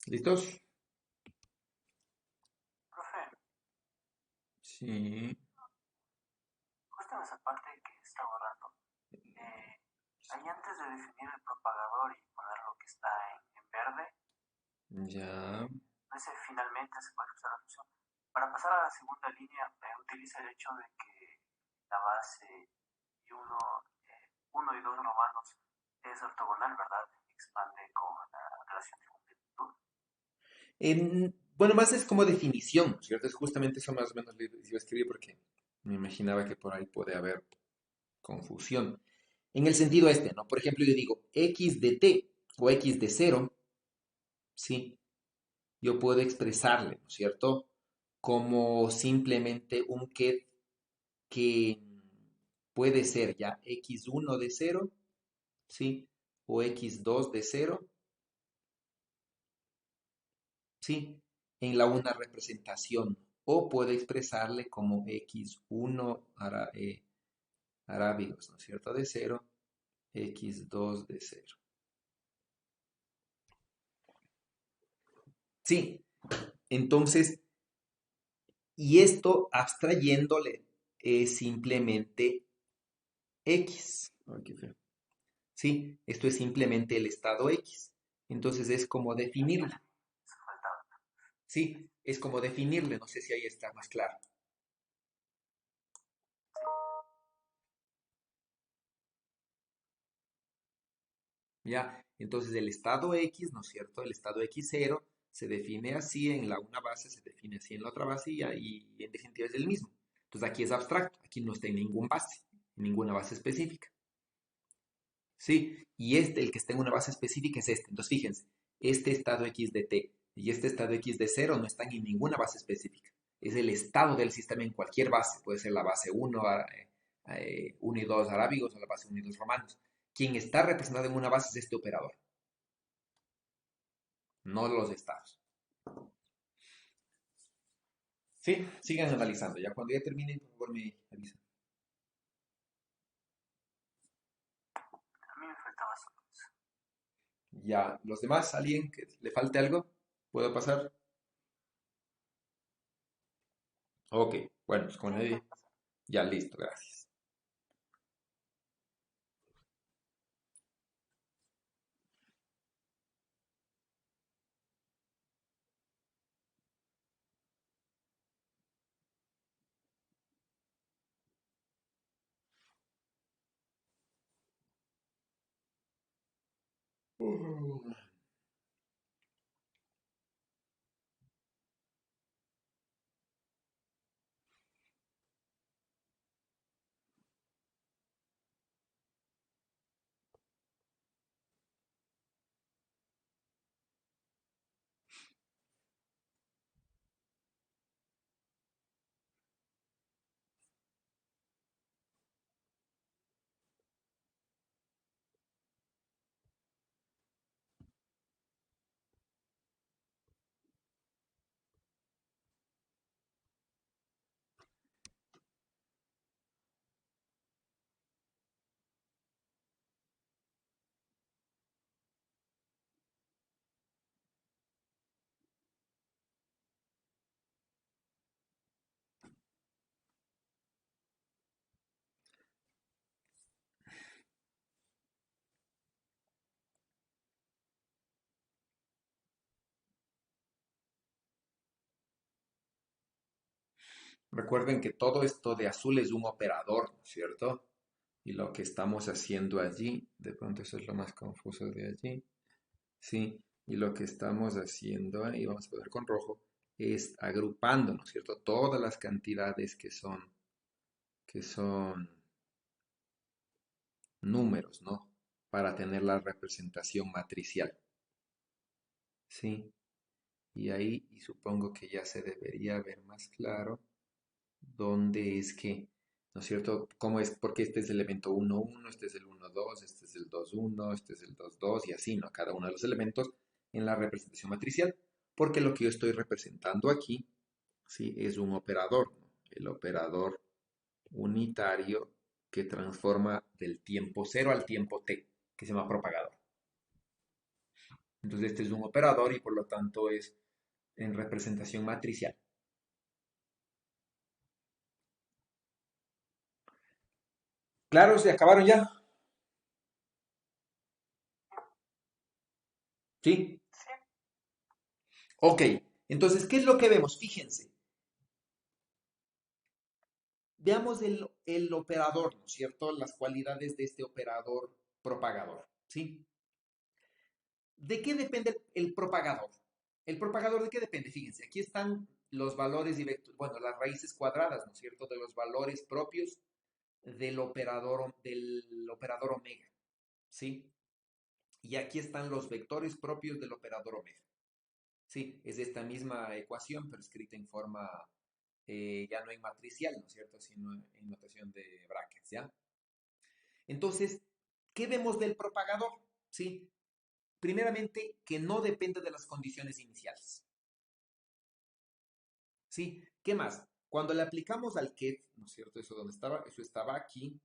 ¿listos? Profe, Sí. justo en esa parte que está borrando, ahí antes de definir el propagador y poner lo que está en verde, Ya. ese finalmente se puede usar la función. Para pasar a la segunda línea, utiliza el hecho de que la base y uno y 2 romanos es ortogonal, ¿verdad? Expande con la relación de completitud. Bueno, más es como definición, ¿cierto? Es justamente eso más o menos le iba a escribir porque Me imaginaba que por ahí puede haber confusión. En el sentido este, ¿no? Por ejemplo, yo digo x de t o x de cero, ¿sí? Yo puedo expresarle, ¿no es cierto? Como simplemente un que puede ser ya x1 de cero, ¿sí? O x2 de cero, ¿sí? En la una representación. O puedo expresarle como x1 arábigos, ¿no es cierto? De cero, x2 de cero. Sí, entonces, y esto abstrayéndole es simplemente x. Ay, qué feo. Sí, esto es simplemente el estado x. Entonces es como definirle. Sí, es como definirle. No sé si ahí está más claro. ¿Ya? Entonces el estado X, ¿no es cierto? El estado X0 se define así en la una base, se define así en la otra base y en definitiva es el mismo. Entonces aquí es abstracto, aquí no está en ninguna base, en ninguna base específica. ¿Sí? Y este, el que está en una base específica es este. Entonces fíjense, este estado X de t y este estado X de cero no están en ninguna base específica. Es el estado del sistema en cualquier base. Puede ser la base 1, 1 y 2 arábigos o la base 1 y 2 romanos. Quien está representado en una base es este operador, no los estados. Sí, sigan analizando. Ya cuando ya terminen, por favor me avisan. A mí me faltaba solo eso. Ya, los demás, ¿alguien que le falte algo? ¿Puedo pasar? Ok, bueno, pues con Sí, nadie. puede pasar. Ya, listo, gracias. Recuerden que todo esto de azul es un operador, ¿no es cierto? Y lo que estamos haciendo allí, de pronto eso es lo más confuso de allí, ¿sí? Y lo que estamos haciendo ahí, vamos a ver con rojo, es agrupando, ¿no es cierto? Todas las cantidades que son números, ¿no? Para tener la representación matricial, ¿sí? Y ahí, y supongo que ya se debería ver más claro dónde es que, ¿no es cierto? ¿Cómo es? Porque este es el elemento 1, 1, este es el 1, 2, este es el 2, 1, este es el 2, 2 y así, ¿no? Cada uno de los elementos en la representación matricial. Porque lo que yo estoy representando aquí, ¿sí? Es un operador, ¿no? El operador unitario que transforma del tiempo cero al tiempo t, que se llama propagador. Entonces este es un operador y por lo tanto es en representación matricial. Claro, se acabaron ya. ¿Sí? Sí, Ok. Entonces, ¿qué es lo que vemos? Fíjense. Veamos el operador, ¿no es cierto? Las cualidades de este operador propagador, ¿sí? ¿De qué depende el propagador? ¿El propagador de qué depende? Fíjense, aquí están los valores y bueno, las raíces cuadradas, ¿no es cierto?, de los valores propios del operador omega, ¿sí? Y aquí están los vectores propios del operador omega. Sí, es esta misma ecuación, pero escrita en forma ya no en matricial, ¿no es cierto?, sino en notación de brackets, ¿ya? Entonces, ¿qué vemos del propagador? Sí, primeramente, que no depende de las condiciones iniciales. ¿Sí? ¿Qué más? Cuando le aplicamos al ket, ¿no es cierto? Eso donde estaba, eso estaba aquí,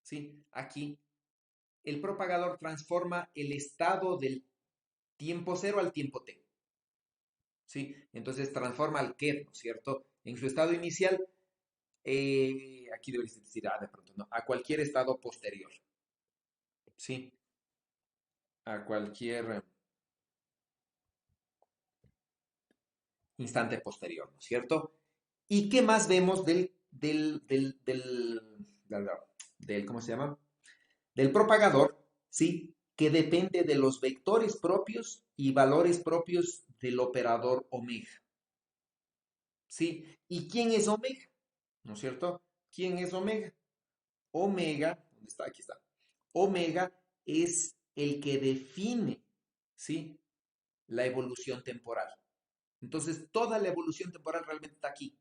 ¿sí? Aquí, el propagador transforma el estado del tiempo cero al tiempo t, ¿sí? Entonces transforma al ket, ¿no es cierto? En su estado inicial, aquí debería decir, de pronto, ¿no? A cualquier estado posterior, ¿sí? A cualquier instante posterior, ¿no es cierto? ¿Y qué más vemos del ¿cómo se llama? Del propagador, ¿sí? Que depende de los vectores propios y valores propios del operador omega, ¿sí? ¿Y quién es omega? ¿No es cierto? ¿Quién es omega? Omega, ¿dónde está? Aquí está. Omega es el que define, ¿sí? La evolución temporal. Entonces, toda la evolución temporal realmente está aquí.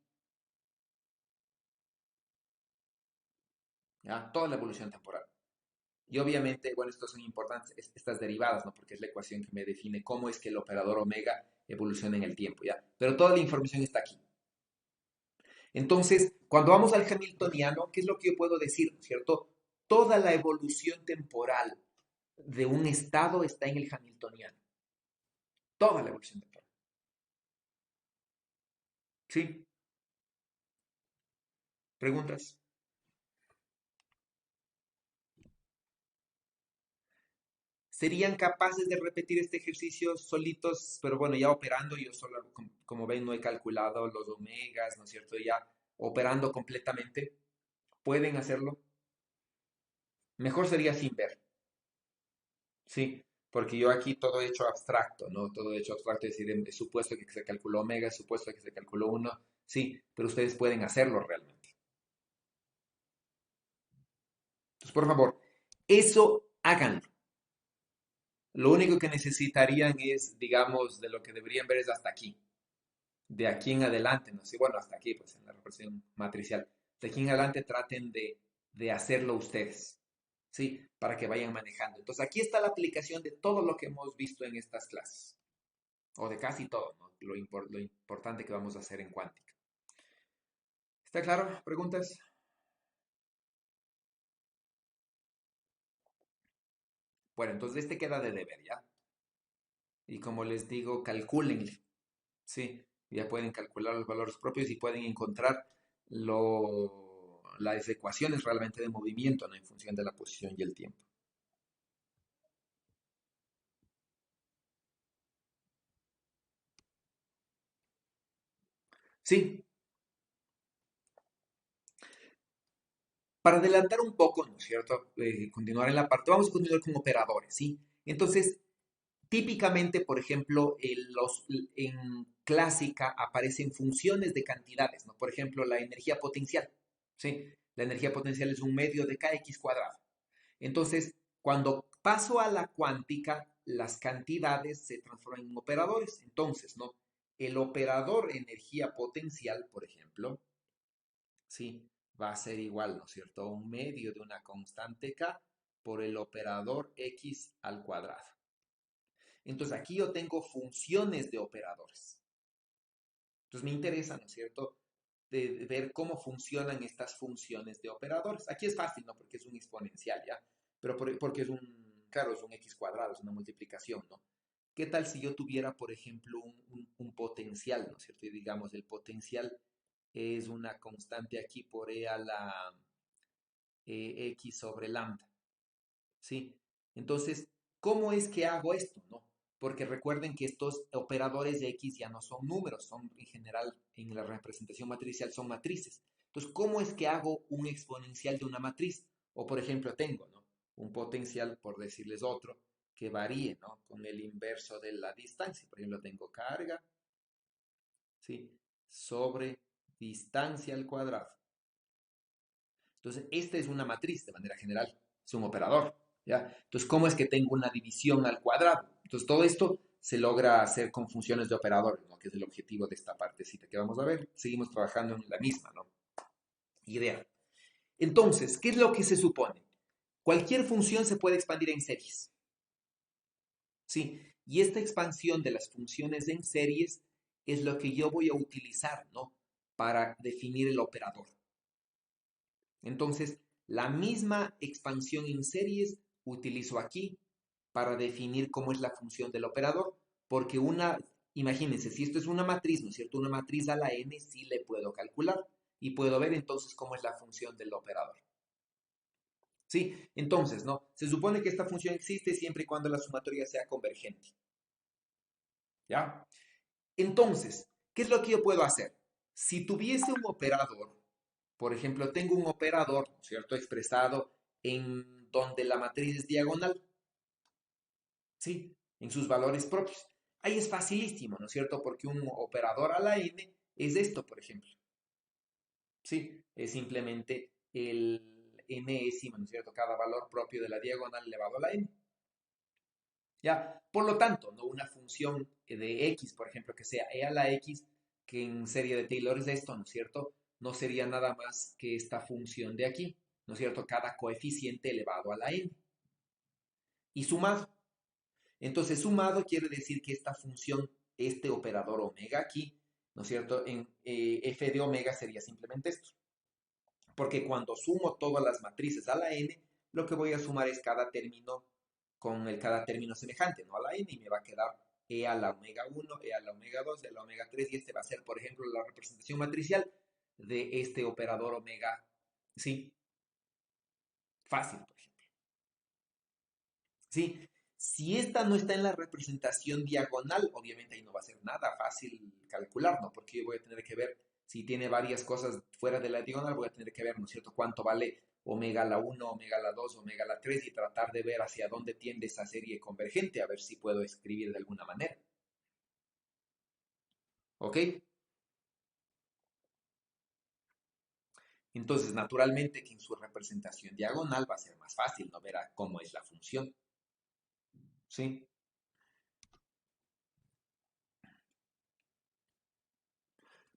¿Ya? Toda la evolución temporal. Y obviamente, bueno, estos son importantes, estas derivadas, ¿no? Porque es la ecuación que me define cómo es que el operador omega evoluciona en el tiempo, ¿ya? Pero toda la información está aquí. Entonces, cuando vamos al hamiltoniano, ¿qué es lo que yo puedo decir, ¿no es cierto? Toda la evolución temporal de un estado está en el hamiltoniano. Toda la evolución temporal. ¿Sí? ¿Preguntas? ¿Serían capaces de repetir este ejercicio solitos? Pero bueno, ya operando, yo solo, como ven, no he calculado los omegas, ¿no es cierto? Ya operando completamente. ¿Pueden hacerlo? Mejor sería sin ver, ¿sí? Porque yo aquí todo he hecho abstracto, ¿no? Todo he hecho abstracto, es decir, es supuesto que se calculó omega, es supuesto que se calculó uno, sí, pero ustedes pueden hacerlo realmente. Entonces, por favor, eso háganlo. Lo único que necesitarían es, digamos, de lo que deberían ver es hasta aquí. De aquí en adelante, no sé, bueno, hasta aquí, pues en la representación matricial. De aquí en adelante traten de hacerlo ustedes, ¿sí? Para que vayan manejando. Entonces, aquí está la aplicación de todo lo que hemos visto en estas clases, o de casi todo, ¿no? Lo importante que vamos a hacer en cuántica. ¿Está claro? ¿Preguntas? Bueno, entonces este queda de deber, ¿ya? Y como les digo, calculen, ¿sí? Ya pueden calcular los valores propios y pueden encontrar las ecuaciones realmente de movimiento, ¿no? En función de la posición y el tiempo. Sí, para adelantar un poco, ¿no es cierto? Continuar en la parte, vamos a continuar con operadores, ¿sí? Entonces, típicamente, por ejemplo, en clásica aparecen funciones de cantidades, ¿no? Por ejemplo, la energía potencial, ¿sí? La energía potencial es un medio de kx cuadrado. Entonces, cuando paso a la cuántica, las cantidades se transforman en operadores. Entonces, ¿no? El operador energía potencial, por ejemplo, ¿sí? Va a ser igual, ¿no es cierto? Un medio de una constante k por el operador x al cuadrado. Entonces, aquí yo tengo funciones de operadores. Entonces, me interesa, ¿no es cierto?, de ver cómo funcionan estas funciones de operadores. Aquí es fácil, ¿no? Porque es un exponencial, ¿ya? Pero porque claro, es un x cuadrado, es una multiplicación, ¿no? ¿Qué tal si yo tuviera, por ejemplo, un potencial, ¿no es cierto? Y digamos, el potencial es una constante aquí por e a la x sobre lambda, ¿sí? Entonces, ¿cómo es que hago esto, no? Porque recuerden que estos operadores de x ya no son números, son en general en la representación matricial son matrices. Entonces, ¿cómo es que hago un exponencial de una matriz? O por ejemplo, tengo, ¿no? Un potencial, por decirles otro, que varíe, ¿no? Con el inverso de la distancia. Por ejemplo, tengo carga, ¿sí? Sobre distancia al cuadrado. Entonces, esta es una matriz de manera general, es un operador, ¿ya? Entonces, ¿cómo es que tengo una división al cuadrado? Entonces, todo esto se logra hacer con funciones de operadores, ¿no? Que es el objetivo de esta partecita que vamos a ver. Seguimos trabajando en la misma, ¿no? Idea. Entonces, ¿qué es lo que se supone? Cualquier función se puede expandir en series, ¿sí? Y esta expansión de las funciones en series es lo que yo voy a utilizar, ¿no? Para definir el operador. Entonces, la misma expansión en series utilizo aquí para definir cómo es la función del operador, porque imagínense, si esto es una matriz, ¿no es cierto? Una matriz a la n sí le puedo calcular y puedo ver entonces cómo es la función del operador. ¿Sí? Entonces, ¿no? Se supone que esta función existe siempre y cuando la sumatoria sea convergente. ¿Ya? Entonces, ¿qué es lo que yo puedo hacer? Si tuviese un operador, por ejemplo, tengo un operador, ¿no es cierto?, expresado en donde la matriz es diagonal, ¿sí? En sus valores propios. Ahí es facilísimo, ¿no es cierto? Porque un operador a la n es esto, por ejemplo. ¿Sí? Es simplemente el enésimo, ¿no es cierto? Cada valor propio de la diagonal elevado a la n. ¿Ya? Por lo tanto, ¿no? Una función de x, por ejemplo, que sea e a la x, que en serie de Taylor es esto, ¿no es cierto? No sería nada más que esta función de aquí, ¿no es cierto? Cada coeficiente elevado a la n. Y sumado. Entonces, sumado quiere decir que esta función, este operador omega aquí, ¿no es cierto? En f de omega sería simplemente esto. Porque cuando sumo todas las matrices a la n, lo que voy a sumar es cada término con cada término semejante, ¿no? A la n, y me va a quedar e a la omega 1, e a la omega 2, e a la omega 3, y este va a ser, por ejemplo, la representación matricial de este operador omega, ¿sí? Fácil, por ejemplo. ¿Sí? Si esta no está en la representación diagonal, obviamente ahí no va a ser nada fácil calcular, ¿no? Porque yo voy a tener que ver, si tiene varias cosas fuera de la diagonal, voy a tener que ver, ¿no es cierto?, cuánto vale omega a la 1, omega a la 2, omega a la 3 y tratar de ver hacia dónde tiende esa serie convergente, a ver si puedo escribir de alguna manera. ¿Ok? Entonces, naturalmente que en su representación diagonal va a ser más fácil, ¿no? Ver cómo es la función. ¿Sí?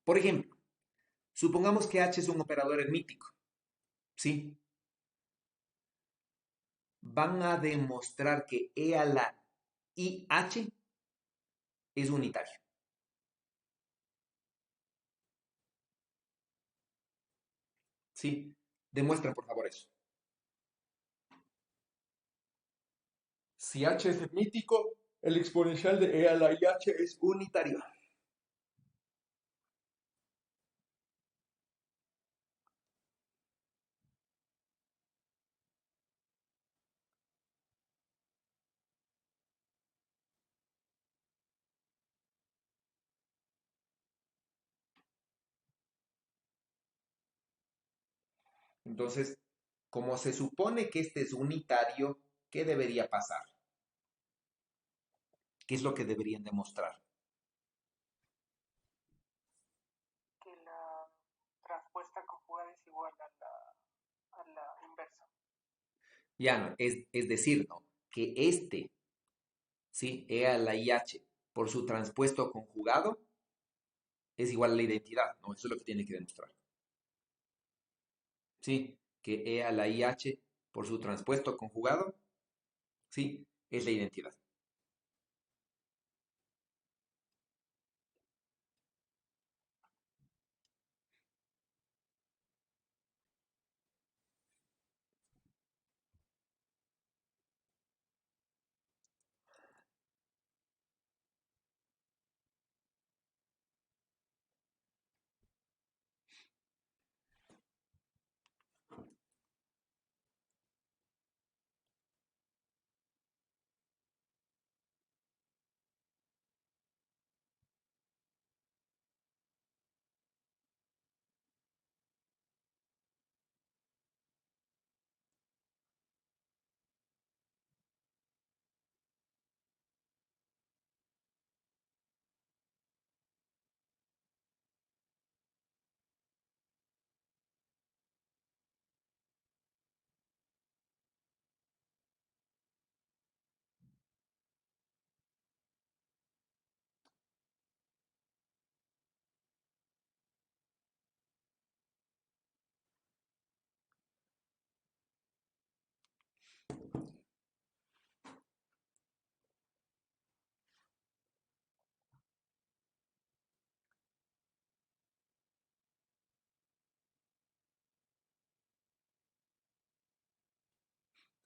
Por ejemplo, supongamos que H es un operador hermítico. ¿Sí? Van a demostrar que e a la IH es unitario. ¿Sí? Demuestran, por favor, eso. Si h es hermítico, el exponencial de e a la IH es unitario. Entonces, como se supone que este es unitario, ¿qué debería pasar? ¿Qué es lo que deberían demostrar? Que la transpuesta conjugada es igual a la inversa. Ya no, es decir, ¿no? Que este, ¿sí? E a la IH por su transpuesto conjugado es igual a la identidad, ¿no? Eso es lo que tiene que demostrar. ¿Sí? Que e a la IH por su transpuesto conjugado, ¿sí? Es la identidad.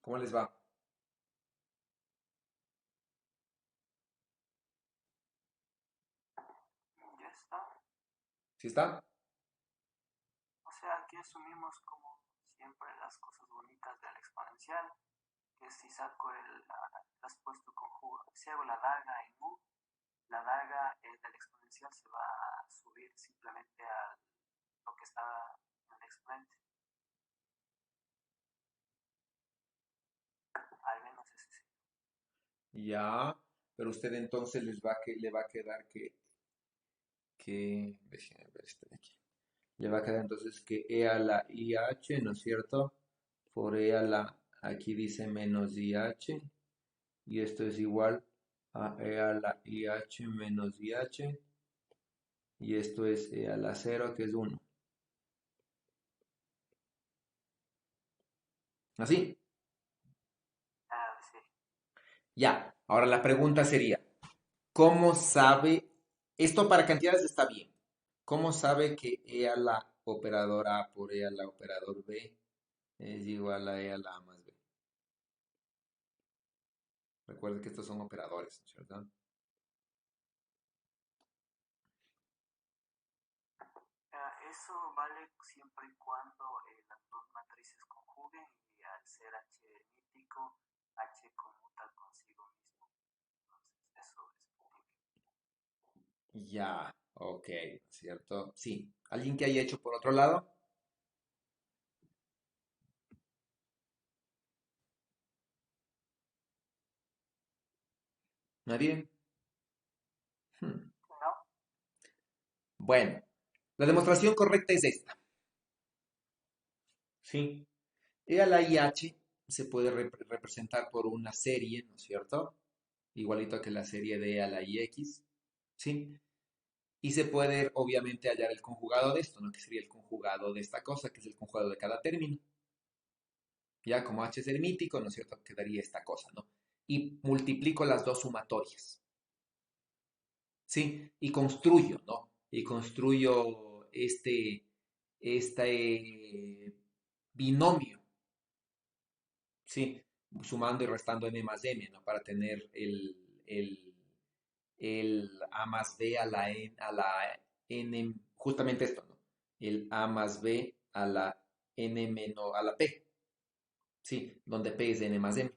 ¿Cómo les va? Ya está. ¿Sí está? O sea, aquí asumimos como siempre las cosas bonitas del exponencial, que si saco has puesto conjugo, si hago la daga en U, la daga del exponencial se va a subir simplemente a lo que está en el exponente. Al menos ese sí. Ya, pero usted entonces le va a quedar déjeme ver este de aquí. Le va a quedar entonces que e a la IH, ¿no es cierto? Por e a la, aquí dice menos IH, y esto es igual a e a la IH menos IH, y esto es e a la cero, que es uno. ¿Así? Ah, sí. Ya, ahora la pregunta sería, ¿cómo sabe, esto para cantidades está bien, ¿cómo sabe que e a la operador A por e a la operador B es igual a e a la A más B? Recuerden que estos son operadores, ¿no es cierto? Eso vale siempre y cuando las dos matrices conjuguen y al ser H elíptico, H conmuta consigo mismo. Entonces, eso es posible. Ya, ok, ¿cierto? Sí. ¿Alguien que haya hecho por otro lado? ¿Nadie? Hmm. ¿No? Bueno, la demostración correcta es esta. Sí. E a la IH se puede representar por una serie, ¿no es cierto? Igualito que la serie de E a la IX, ¿sí? Y se puede, obviamente, hallar el conjugado de esto, ¿no? Que sería el conjugado de esta cosa, que es el conjugado de cada término. Ya como H es hermítico, ¿no es cierto? Quedaría esta cosa, ¿no? Y multiplico las dos sumatorias. Sí, y construyo, ¿no? Y construyo este binomio, ¿sí? Sumando y restando m más m, ¿no? Para tener el a más b a la n, justamente esto, ¿no? El a más b a la n menos, a la p, ¿sí? Donde p es n más m.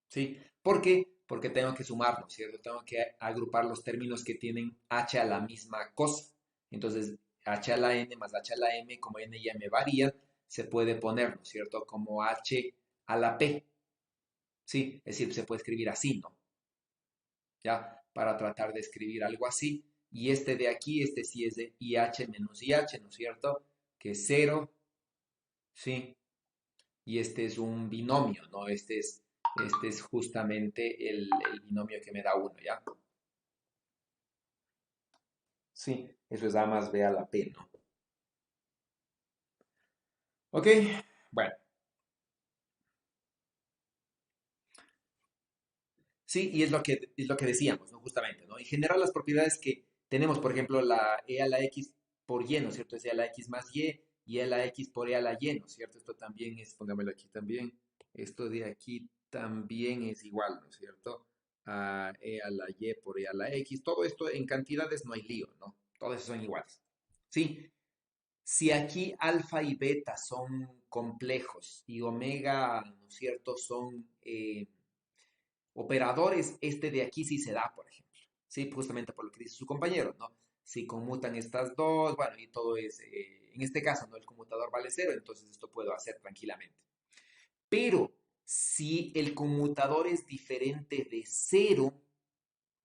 ¿Sí? ¿Por qué? Porque tengo que sumarlo, ¿cierto? Tengo que agrupar los términos que tienen h a la misma cosa. Entonces, h a la n más h a la m, como n y m varían, se puede poner, ¿no es cierto? Como h a la p, ¿sí? Es decir, se puede escribir así, ¿no? ¿Ya? Para tratar de escribir algo así. Y este de aquí, este sí es de IH menos IH, ¿no es cierto? Que es cero, ¿sí? Y este es un binomio, ¿no? Este es justamente el binomio que me da uno, ¿ya? Sí, eso es A más B a la P, ¿no? Ok, bueno, sí, y es lo que decíamos, ¿no? Justamente, ¿no? En general, las propiedades que tenemos, por ejemplo, la E a la X por Y, ¿no es cierto? Es E a la X más y E a la X por E a la Y, ¿no es cierto? Esto también es, póngamelo aquí también, esto de aquí también es igual, ¿no es cierto? A E a la Y por E a la X, todo esto en cantidades no hay lío, ¿no? Todos son iguales. Sí, si aquí alfa y beta son complejos y omega, ¿no es cierto?, son operadores, este de aquí sí se da, por ejemplo. Sí, justamente por lo que dice su compañero, ¿no? Si conmutan estas dos, bueno, y todo es, en este caso, ¿no? El conmutador vale cero, entonces esto puedo hacer tranquilamente. Pero si el conmutador es diferente de cero,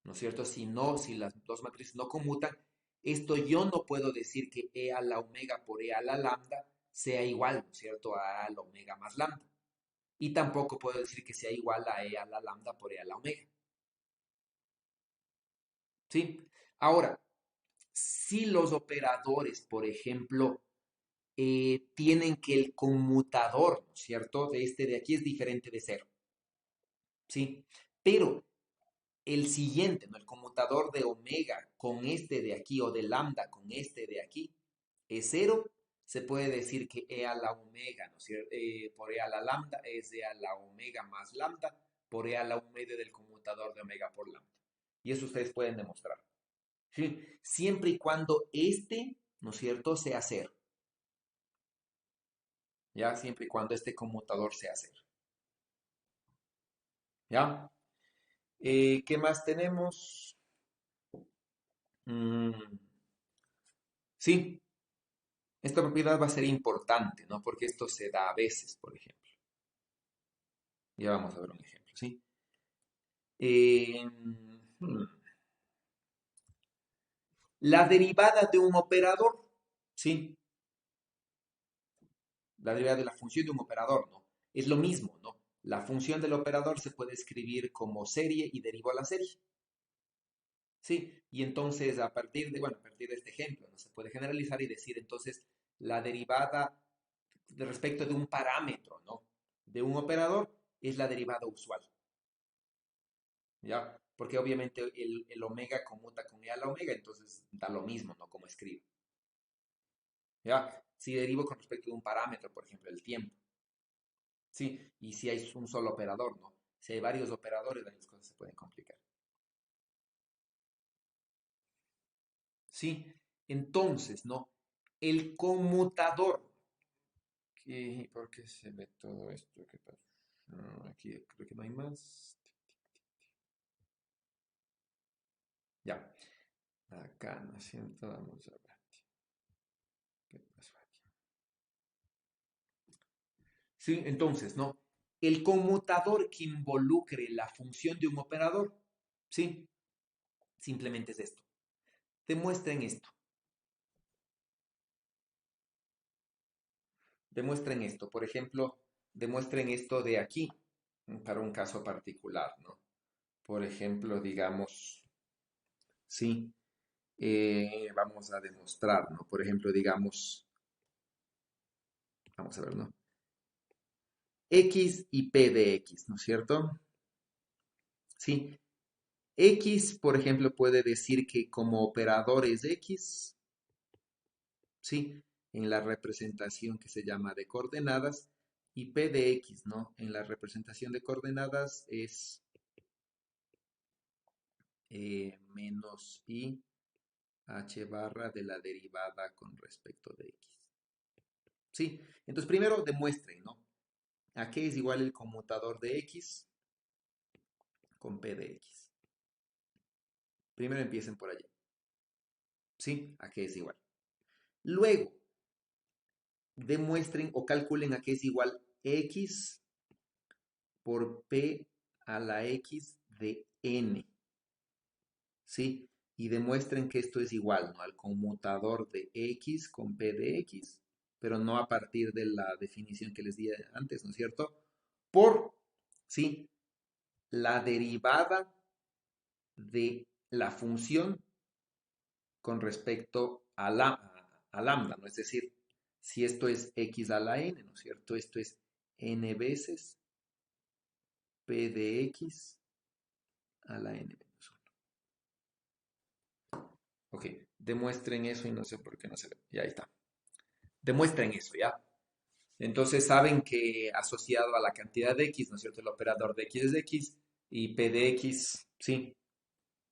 ¿no es cierto? Si no, si las dos matrices no conmutan, esto yo no puedo decir que e a la omega por e a la lambda sea igual, ¿no es cierto?, a la omega más lambda. Y tampoco puedo decir que sea igual a e a la lambda por e a la omega. ¿Sí? Ahora, si los operadores, por ejemplo, tienen que el conmutador, ¿no es cierto?, de este de aquí es diferente de cero. ¿Sí? Pero el siguiente, ¿no? El conmutador de omega con este de aquí o de lambda con este de aquí es cero. se puede decir que E a la omega, ¿no es cierto? Por E a la lambda es E a la omega más lambda por E a la un medio del conmutador de omega por lambda. Y eso ustedes pueden demostrar. ¿Sí? Siempre y cuando este, ¿no es cierto?, sea cero. ¿Ya? Siempre y cuando este conmutador sea cero. ¿Ya? ¿Qué más tenemos? Mm, sí, esta propiedad va a ser importante, ¿no? Porque esto se da a veces, por ejemplo. Ya vamos a ver un ejemplo, ¿sí? Hmm, La derivada de un operador, ¿sí? La derivada de la función de un operador, ¿no? Es lo mismo, ¿no? La función del operador se puede escribir como serie y derivo a la serie. Sí, y entonces a partir de, bueno, a partir de este ejemplo, ¿no? Se puede generalizar y decir entonces la derivada de respecto de un parámetro, ¿no? De un operador es la derivada usual, ¿ya? Porque obviamente el omega conmuta con e a la omega, entonces da lo mismo, ¿no? Como escribo, ¿ya? Si derivo con respecto de un parámetro, por ejemplo, el tiempo, ¿sí? Y si hay un solo operador, ¿no? Si hay varios operadores, las cosas se pueden complicar. ¿Sí? Entonces, ¿no? El conmutador. ¿Por qué se ve todo esto? ¿Qué pasa? Aquí creo que no hay más. Ya. Acá, ¿no es cierto? Vamos a ver. ¿Qué pasó aquí? Sí, entonces, ¿no? El conmutador que involucre la función de un operador, ¿sí? Simplemente es esto. Demuestren esto. Demuestren esto. Por ejemplo, demuestren esto de aquí, para un caso particular, ¿no? Por ejemplo, digamos, sí, vamos a demostrar, ¿no? Por ejemplo, digamos, vamos a ver, ¿no? X y P de X, ¿no es cierto? Sí. X, por ejemplo, puede decir que como operador es X, ¿sí? En la representación que se llama de coordenadas, y P de X, ¿no? En la representación de coordenadas es menos I h barra de la derivada con respecto de X. Sí, entonces primero demuestren, ¿no? ¿A qué es igual el conmutador de X con P de X? Primero empiecen por allí. ¿Sí? ¿A qué es igual? Luego, demuestren o calculen a qué es igual X por P a la X de N. ¿Sí? Y demuestren que esto es igual, ¿no? Al conmutador de X con P de X, pero no a partir de la definición que les di antes, ¿no es cierto? Por, ¿sí? La derivada de la función con respecto a lambda, ¿no? Es decir, si esto es x a la n, ¿no es cierto? Esto es n veces p de x a la n menos 1. Ok, demuestren eso y no sé por qué no se ve. Ya ahí está. Demuestren eso, ¿ya? Entonces saben que asociado a la cantidad de x, ¿no es cierto? El operador de x es de x y p de x, sí,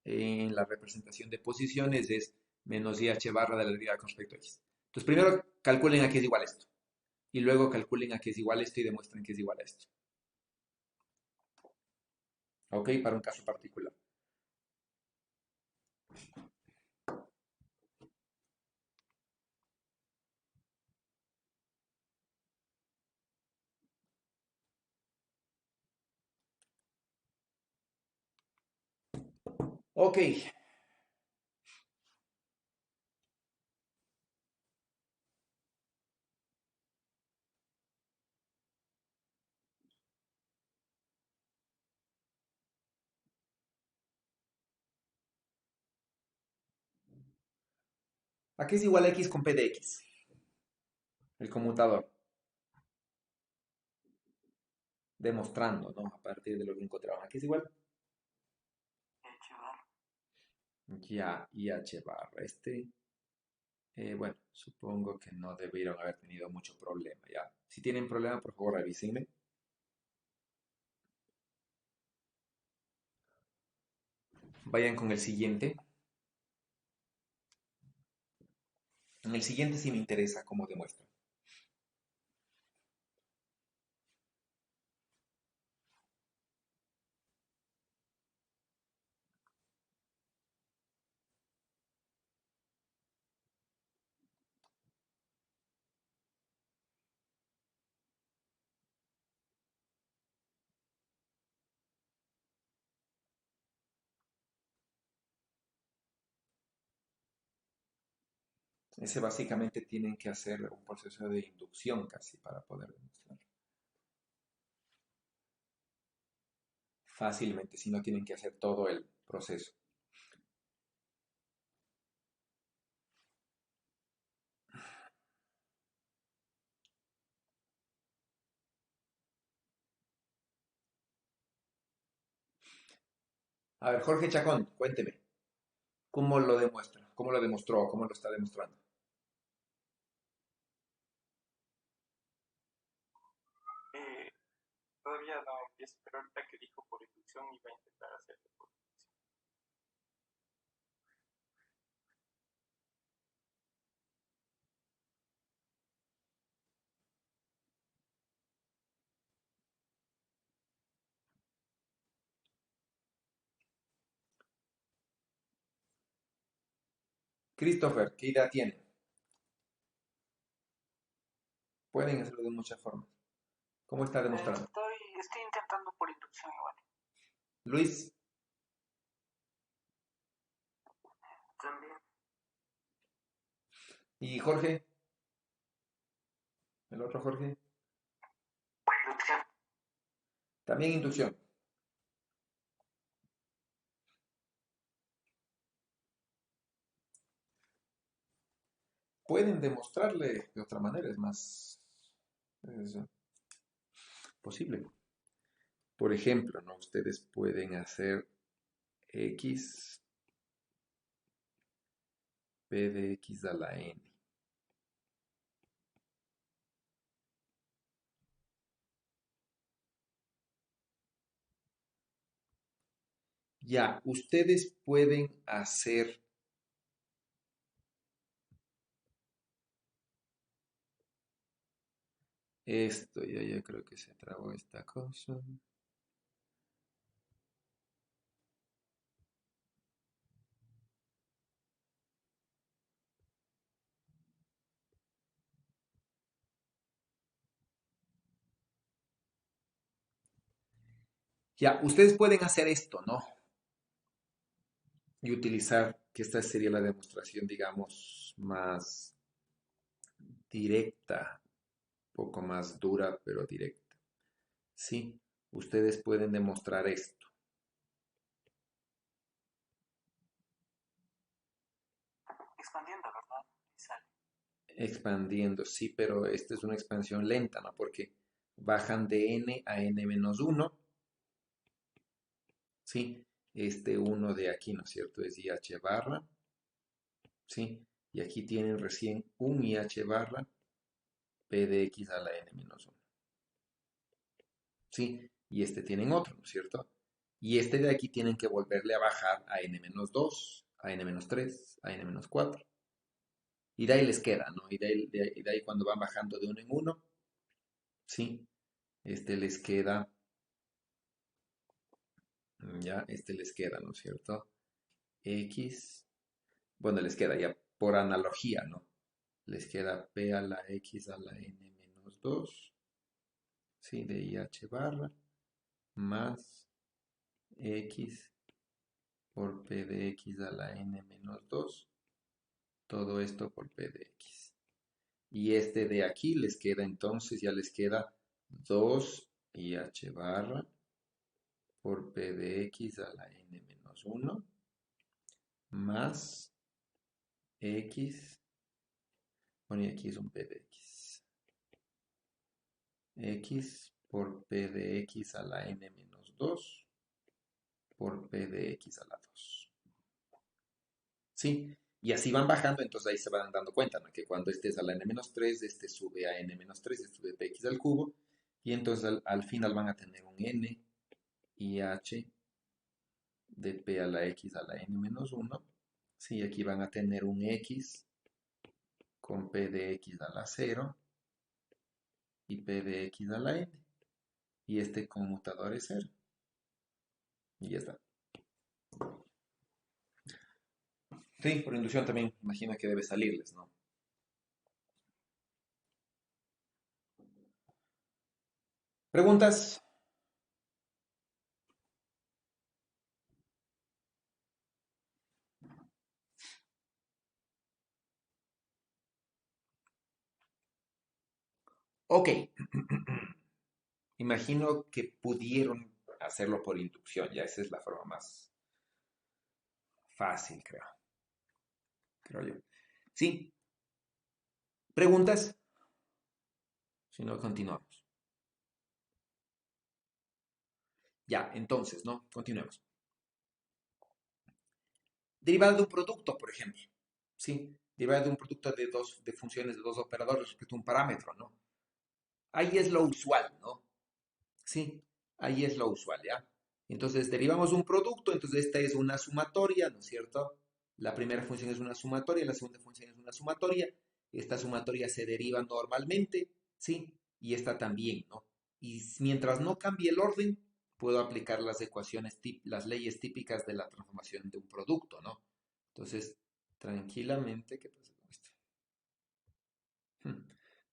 en la representación de posiciones es menos IH barra de la derivada con respecto a x. Entonces primero calculen a qué es igual esto y luego calculen a qué es igual esto y demuestren que es igual a esto. ¿Ok? Para un caso particular. Ok. ¿A qué es igual a x con p de x? El conmutador. Demostrando, ¿no? A partir de lo que encontraron. ¿A qué es igual? H bar. Ya, IH barra. Este Bueno, supongo que no debieron haber tenido mucho problema, ¿ya? Si tienen problema, por favor, avísenme. Vayan con el siguiente. En el siguiente sí me interesa cómo demuestra. Ese básicamente tienen que hacer un proceso de inducción casi para poder demostrarlo. Fácilmente, si no tienen que hacer todo el proceso. A ver, Jorge Chacón, cuénteme, ¿cómo lo demuestra? ¿Cómo lo demostró? ¿Cómo lo está demostrando? Eh, Todavía no empiezo, pero ahorita que dijo por inducción iba a intentar hacerlo por inducción. Christopher, ¿qué idea tiene? Pueden hacerlo de muchas formas. ¿Cómo está demostrando? Estoy intentando por inducción igual. Luis También. y Jorge, el otro Jorge, Por inducción. también inducción. Pueden demostrarle de otra manera, es más es posible. Por ejemplo, ¿no? Ustedes pueden hacer x, p de x a la n. Ya, ustedes pueden hacer esto, ya creo que se trabó esta cosa. Ya, ustedes pueden hacer esto, ¿no? Y utilizar, que esta sería la demostración, digamos, más directa, poco más dura, pero directa. Sí, ustedes pueden demostrar esto. Expandiendo, ¿verdad? Y sale. Expandiendo, sí, pero esta es una expansión lenta, ¿no? Porque bajan de n a n-1, ¿sí? Este 1 de aquí, ¿no es cierto? Es IH barra, ¿sí? Y aquí tienen recién un IH barra P de X a la n-1, ¿sí? Y este tienen otro, ¿no es cierto? Y este de aquí tienen que volverle a bajar a n-2, a n-3, a n-4. Y de ahí les queda, ¿no? Y de ahí cuando van bajando de uno en uno, ¿sí? Este les queda, ya, este les queda, ¿no es cierto? X, bueno, les queda ya por analogía, ¿no? Les queda P a la X a la n-2, ¿sí? De IH barra, más X por P de X a la n-2, todo esto por P de X. Y este de aquí les queda entonces, ya les queda 2 IH barra por P de X a la n-1 más X, bueno, y aquí es un P de X. X por P de X a la n-2 por P de X a la 2. ¿Sí? Y así van bajando, entonces ahí se van dando cuenta, ¿no? Que cuando este es a la n-3, este sube a n-3, este sube px al cubo, y entonces al final van a tener un n y h de p a la x a la n-1. Sí, aquí van a tener un x con p de x a la 0 y p de x a la n. Y este conmutador es 0. Y ya está. Sí, por inducción también imagino que debe salirles, ¿no? ¿Preguntas? Ok. Imagino que pudieron hacerlo por inducción, ya esa es la forma más fácil, creo yo. ¿Sí? ¿Preguntas? Si no, continuamos. Ya, entonces, ¿no? Continuemos. Derivada de un producto, por ejemplo. ¿Sí? Derivada de un producto de funciones de dos operadores respecto a un parámetro, ¿no? Ahí es lo usual, ¿no? Sí, ahí es lo usual, ¿ya? Entonces, derivamos un producto, entonces esta es una sumatoria, ¿no es cierto? La primera función es una sumatoria, la segunda función es una sumatoria. Esta sumatoria se deriva normalmente, ¿sí? Y esta también, ¿no? Y mientras no cambie el orden, puedo aplicar las ecuaciones, las leyes típicas de la transformación de un producto, ¿no? Entonces, tranquilamente, ¿qué pasa con esto?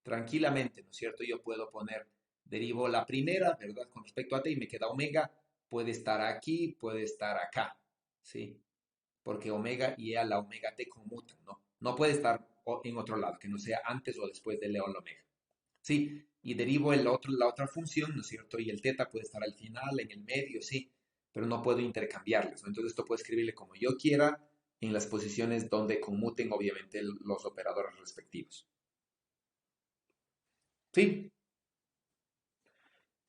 Tranquilamente, ¿no es cierto? Yo puedo poner, derivo la primera, ¿verdad? Con respecto a t y me queda omega, puede estar aquí, puede estar acá, ¿sí? Porque omega y a la omega t conmutan, ¿no? No puede estar en otro lado, que no sea antes o después de Leo la omega, ¿sí? Y derivo la otra función, ¿no es cierto? Y el teta puede estar al final, en el medio, sí, pero no puedo intercambiarles, ¿no? Entonces esto puedo escribirle como yo quiera en las posiciones donde conmuten, obviamente, los operadores respectivos. ¿Sí?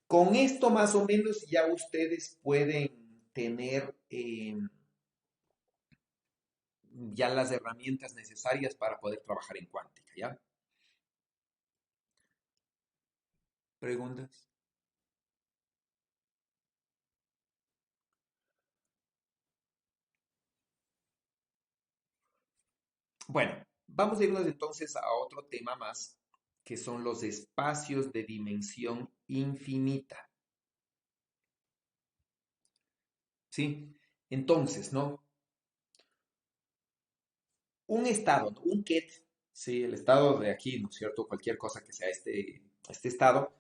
Con esto más o menos ya ustedes pueden tener ya las herramientas necesarias para poder trabajar en cuántica, ¿ya? ¿Preguntas? Bueno, vamos a irnos entonces a otro tema más, que son los espacios de dimensión infinita, ¿sí? Entonces, ¿no? Un estado, ¿no? Un ket, ¿sí? El estado de aquí, ¿no es cierto? Cualquier cosa que sea este estado,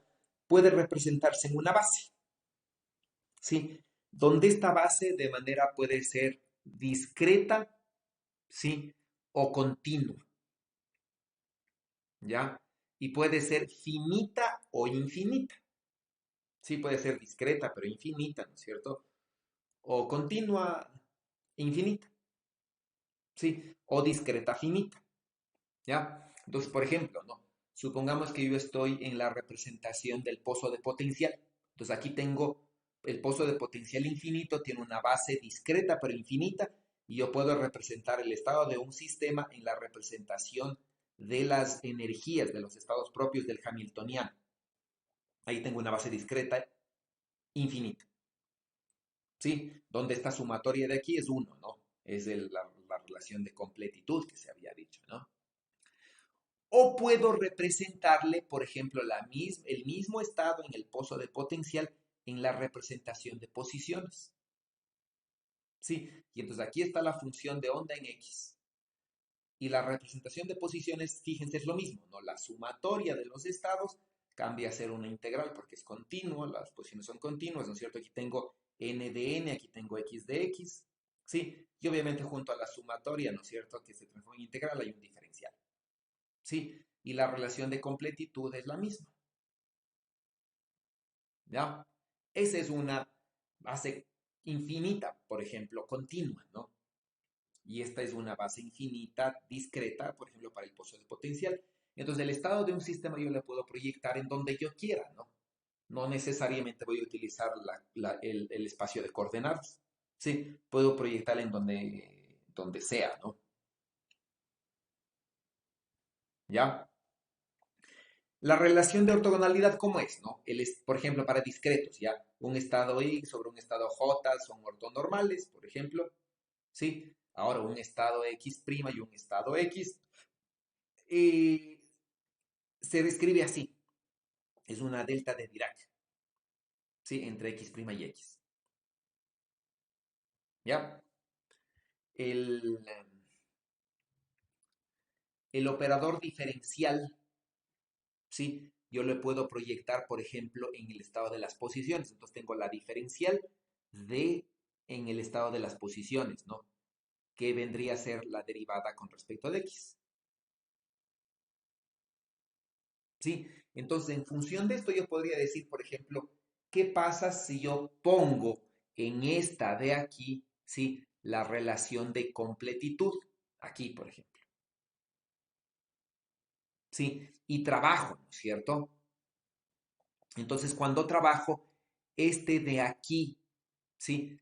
puede representarse en una base, ¿sí? Donde esta base de manera puede ser discreta, ¿sí? O continua, ¿ya? Y puede ser finita o infinita. Sí, puede ser discreta, pero infinita, ¿no es cierto? O continua, infinita, ¿sí? O discreta, finita, ¿ya? Entonces, por ejemplo, ¿no? Supongamos que yo estoy en la representación del pozo de potencial. Entonces, aquí tengo el pozo de potencial infinito, tiene una base discreta, pero infinita, y yo puedo representar el estado de un sistema en la representación de las energías, de los estados propios del Hamiltoniano. Ahí tengo una base discreta infinita. ¿Sí? Donde esta sumatoria de aquí es uno, ¿no? Es la relación de completitud que se había dicho, ¿no? O puedo representarle, por ejemplo, el mismo estado en el pozo de potencial en la representación de posiciones. ¿Sí? Y entonces aquí está la función de onda en X. Y la representación de posiciones, fíjense, es lo mismo, ¿no? La sumatoria de los estados cambia a ser una integral porque es continuo, las posiciones son continuas, ¿no es cierto? Aquí tengo n de n, aquí tengo x de x, ¿sí? Y obviamente junto a la sumatoria, ¿no es cierto? Que se transforma en integral, hay un diferencial, ¿sí? Y la relación de completitud es la misma, ¿ya? Esa es una base infinita, por ejemplo, continua, ¿no? Y esta es una base infinita discreta, por ejemplo, para el pozo de potencial. Entonces, el estado de un sistema yo le puedo proyectar en donde yo quiera, ¿no? No necesariamente voy a utilizar el espacio de coordenadas. Sí, puedo proyectar en donde sea, ¿no? ¿Ya? La relación de ortogonalidad, ¿cómo es, no? Por ejemplo, para discretos, ¿ya? Un estado X sobre un estado J son ortonormales, por ejemplo, ¿sí? Ahora, un estado X' y un estado X eh, se describe así. Es una delta de Dirac, ¿sí? Entre X' y X, ¿ya? El, el operador diferencial, ¿sí? Yo lo puedo proyectar, por ejemplo, en el estado de las posiciones. Entonces tengo la diferencial de en el estado de las posiciones, ¿no? Que vendría a ser la derivada con respecto de x. ¿Sí? Entonces, en función de esto, yo podría decir, por ejemplo, ¿qué pasa si yo pongo en esta de aquí, ¿sí? La relación de completitud, aquí, por ejemplo, ¿sí? Y trabajo, ¿no es cierto? Entonces, cuando trabajo, este de aquí, ¿sí?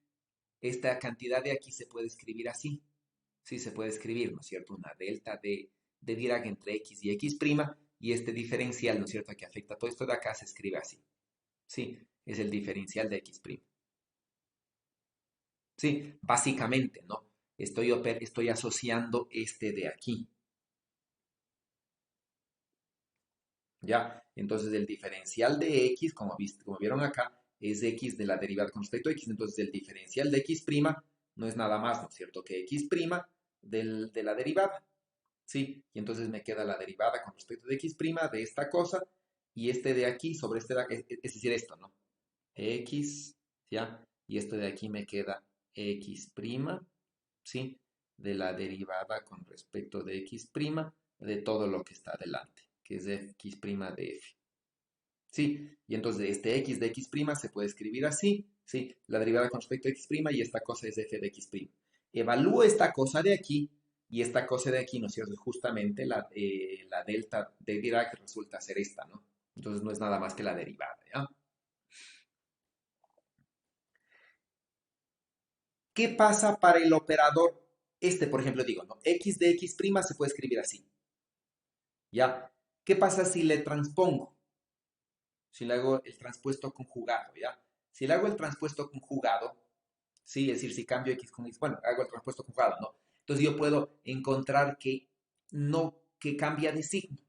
Esta cantidad de aquí se puede escribir así. Sí, se puede escribir, ¿no es cierto? Una delta de Dirac entre x y x', y este diferencial, ¿no es cierto?, que afecta todo esto de acá, se escribe así. Sí, es el diferencial de x'. Sí, básicamente, ¿no? Estoy asociando este de aquí. ¿Ya? Entonces, el diferencial de x, como vieron acá, es x de la derivada con respecto a x. Entonces, el diferencial de x' no es nada más, ¿no es cierto?, que x' de la derivada. ¿Sí? Y entonces me queda la derivada con respecto de x' de esta cosa y este de aquí sobre este de acá, es decir, esto, ¿no? X, ¿ya? Y esto de aquí me queda x', ¿sí? De la derivada con respecto de x' de todo lo que está adelante, que es x' de f. ¿Sí? Y entonces este x de x' se puede escribir así, ¿sí? La derivada con respecto a x' y esta cosa es f de x'. Evalúo esta cosa de aquí y esta cosa de aquí, ¿no es cierto? Justamente la delta de Dirac resulta ser esta, ¿no? Entonces no es nada más que la derivada, ¿ya? ¿Qué pasa para el operador? Este, por ejemplo, digo, ¿no? X de x' se puede escribir así, ¿ya? ¿Qué pasa si le transpongo? Si le hago el transpuesto conjugado, ¿ya? Si le hago el transpuesto conjugado, ¿sí? Es decir, si cambio x con x, bueno, hago el transpuesto conjugado, ¿no? Entonces yo puedo encontrar que no, que cambia de signo,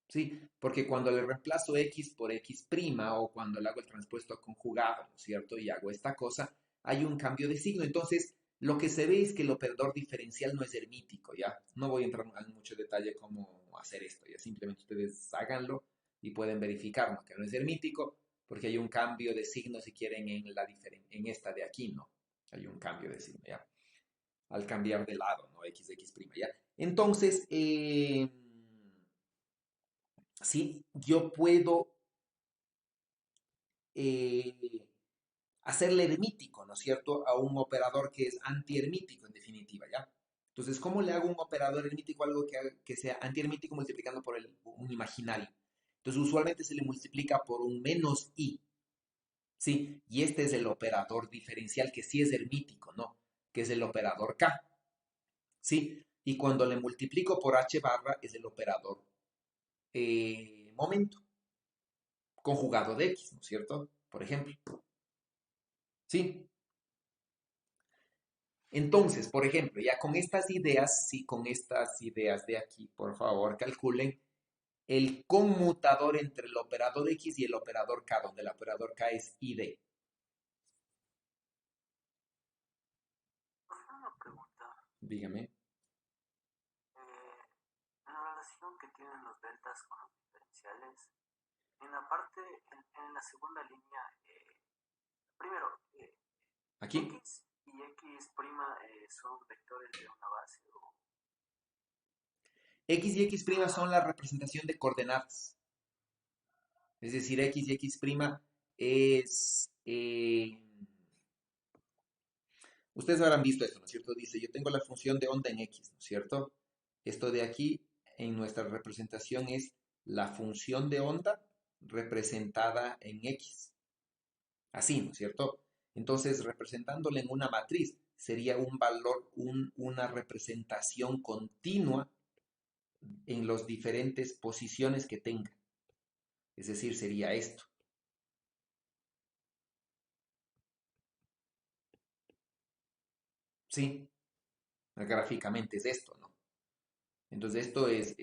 ¿sí? Porque cuando le reemplazo x por x' o cuando le hago el transpuesto conjugado, ¿no es cierto? Y hago esta cosa, hay un cambio de signo. Entonces, lo que se ve es que el operador diferencial no es hermítico, ¿ya? No voy a entrar en mucho detalle cómo hacer esto, ¿ya? Simplemente ustedes háganlo y pueden verificar, ¿no?, que no es hermítico, porque hay un cambio de signo, si quieren, en esta de aquí, ¿no? Hay un cambio de signo, ¿ya? Al cambiar de lado, ¿no? X de x', ¿ya? Entonces, sí, yo puedo eh, hacerle hermítico, ¿no es cierto?, a un operador que es antihermítico, en definitiva, ¿ya? Entonces, ¿cómo le hago un operador hermítico, algo que sea antihermítico multiplicando por un imaginario? Entonces, usualmente se le multiplica por un menos i, ¿sí? Y este es el operador diferencial que sí es hermítico, ¿no? Que es el operador k, ¿sí? Y cuando le multiplico por h barra es el operador momento, conjugado de x, ¿no es cierto? Por ejemplo, ¿sí? Entonces, por ejemplo, ya con estas ideas, sí, con estas ideas de aquí, por favor, calculen el conmutador entre el operador x y el operador k, donde el operador k es id. Una pregunta. Dígame. En la relación que tienen los deltas con los diferenciales, en la parte, en la segunda línea, primero, Aquí. x y x' son vectores de una base o X y x' son la representación de coordenadas. Es decir, x y x' es... ustedes habrán visto esto, ¿no es cierto? Dice, yo tengo la función de onda en x, ¿no es cierto? Esto de aquí, en nuestra representación, es la función de onda representada en x. Así, ¿no es cierto? Entonces, representándole en una matriz, sería un valor, una representación continua en las diferentes posiciones que tenga. Es decir, sería esto. ¿Sí? Gráficamente es esto, ¿no? Entonces esto es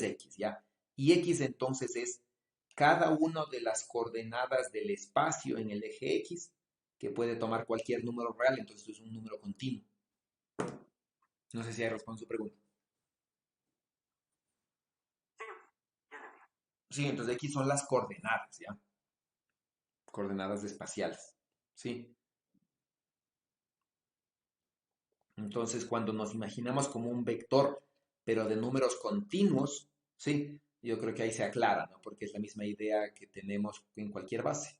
X, ¿ya? Y X entonces es cada una de las coordenadas del espacio en el eje X, que puede tomar cualquier número real, entonces esto es un número continuo. No sé si ahí respondo su pregunta. Sí, ya le digo. Sí, entonces X son las coordenadas, ¿ya? Coordenadas espaciales, ¿sí? Entonces, cuando nos imaginamos como un vector, pero de números continuos, ¿sí? Yo creo que ahí se aclara, ¿no? Porque es la misma idea que tenemos en cualquier base.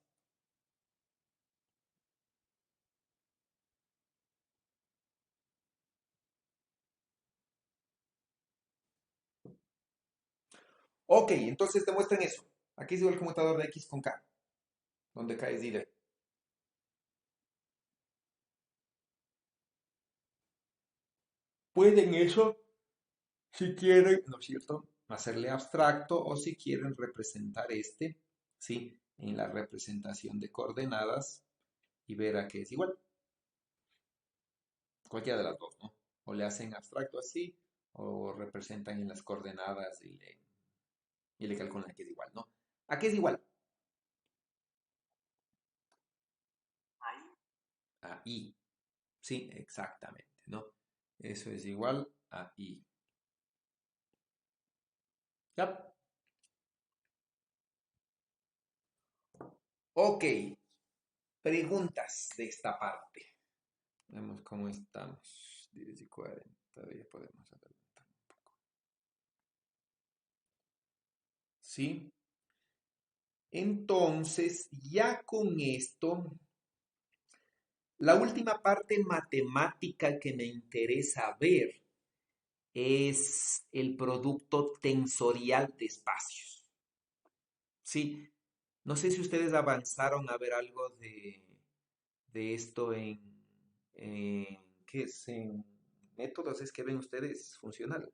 Ok, entonces te muestran eso. Aquí es igual el conmutador de X con K, donde K es ID. Pueden eso, si quieren, ¿no es cierto?, hacerle abstracto o si quieren representar este, ¿sí? En la representación de coordenadas y ver a qué es igual. Cualquiera de las dos, ¿no? O le hacen abstracto así o representan en las coordenadas y le calculan a qué es igual, ¿no? ¿A qué es igual? Ahí, A I. Sí, exactamente, ¿no? Eso es igual a I. ¿Ya? Ok, preguntas de esta parte. Vemos cómo estamos. 10 y 40, ya podemos adelantar un poco. ¿Sí? Entonces, ya con esto, la última parte matemática que me interesa ver es el producto tensorial de espacios. Sí, no sé si ustedes avanzaron a ver algo de esto ¿qué es? En métodos es que ven ustedes funcional.